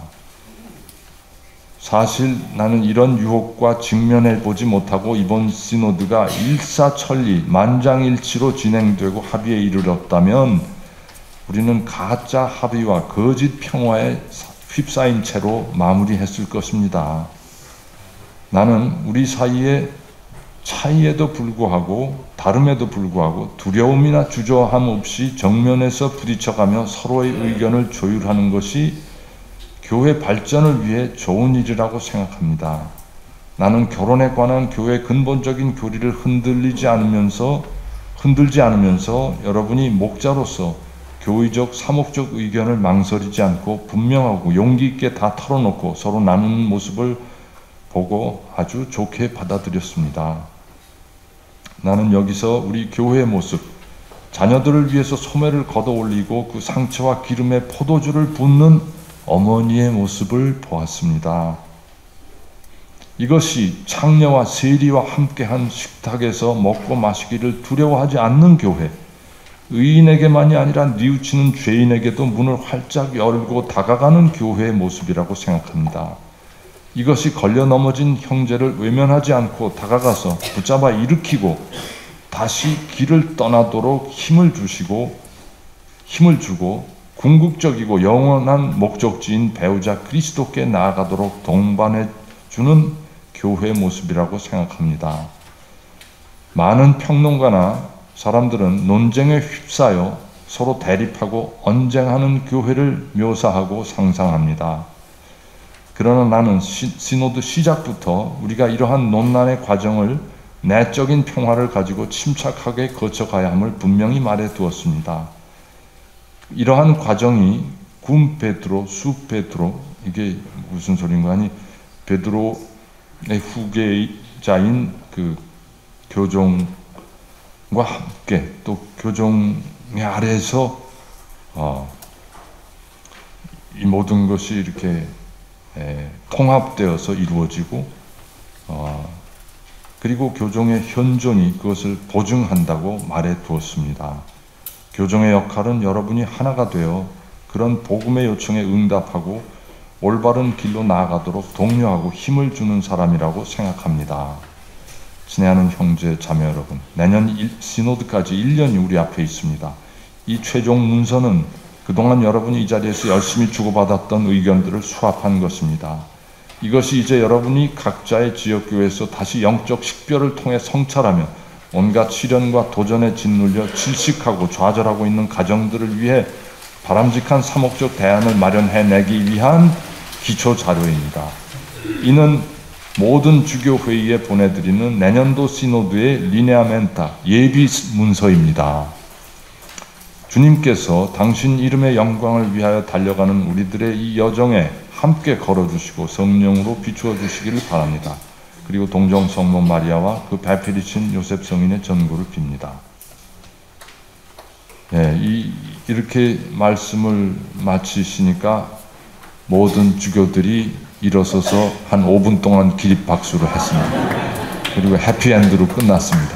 사실 나는 이런 유혹과 직면해 보지 못하고 이번 시노드가 일사천리 만장일치로 진행되고 합의에 이르렀다면 우리는 가짜 합의와 거짓 평화에 휩싸인 채로 마무리했을 것입니다. 나는 우리 사이에 차이에도 불구하고 다름에도 불구하고 두려움이나 주저함 없이 정면에서 부딪혀가며 서로의 의견을 조율하는 것이 교회 발전을 위해 좋은 일이라고 생각합니다. 나는 결혼에 관한 교회의 근본적인 교리를 흔들지 않으면서 여러분이 목자로서 교의적, 사목적 의견을 망설이지 않고 분명하고 용기 있게 다 털어놓고 서로 나누는 모습을 보고 아주 좋게 받아들였습니다. 나는 여기서 우리 교회의 모습, 자녀들을 위해서 소매를 걷어 올리고 그 상처와 기름에 포도주를 붓는 어머니의 모습을 보았습니다. 이것이 창녀와 세리와 함께한 식탁에서 먹고 마시기를 두려워하지 않는 교회, 의인에게만이 아니라 뉘우치는 죄인에게도 문을 활짝 열고 다가가는 교회의 모습이라고 생각합니다. 이것이 걸려 넘어진 형제를 외면하지 않고 다가가서 붙잡아 일으키고 다시 길을 떠나도록 힘을 주고 궁극적이고 영원한 목적지인 배우자 그리스도께 나아가도록 동반해 주는 교회의 모습이라고 생각합니다. 많은 평론가나 사람들은 논쟁에 휩싸여 서로 대립하고 언쟁하는 교회를 묘사하고 상상합니다. 그러나 나는 시노드 시작부터 우리가 이러한 논란의 과정을 내적인 평화를 가지고 침착하게 거쳐가야 함을 분명히 말해 두었습니다. 이러한 과정이 군 베드로, 수 베드로, 이게 무슨 소린가 하니 베드로의 후계자인 그 교종과 함께 또 교종의 아래에서 이 모든 것이 이렇게 통합되어서 이루어지고 그리고 교종의 현존이 그것을 보증한다고 말해 두었습니다. 교종의 역할은 여러분이 하나가 되어 그런 복음의 요청에 응답하고 올바른 길로 나아가도록 독려하고 힘을 주는 사람이라고 생각합니다. 친애하는 형제 자매 여러분, 내년 시노드까지 1년이 우리 앞에 있습니다. 이 최종 문서는 그동안 여러분이 이 자리에서 열심히 주고받았던 의견들을 수합한 것입니다. 이것이 이제 여러분이 각자의 지역교회에서 다시 영적 식별을 통해 성찰하며 온갖 시련과 도전에 짓눌려 질식하고 좌절하고 있는 가정들을 위해 바람직한 사목적 대안을 마련해내기 위한 기초 자료입니다. 이는 모든 주교회의에 보내드리는 내년도 시노드의 리네아멘타 예비 문서입니다. 주님께서 당신 이름의 영광을 위하여 달려가는 우리들의 이 여정에 함께 걸어주시고 성령으로 비추어 주시기를 바랍니다. 그리고 동정 성모 마리아와 그 배필이신 요셉 성인의 전구를 빕니다. 이렇게 말씀을 마치시니까 모든 주교들이 일어서서 한 5분 동안 기립박수를 했습니다. 그리고 해피엔드로 끝났습니다.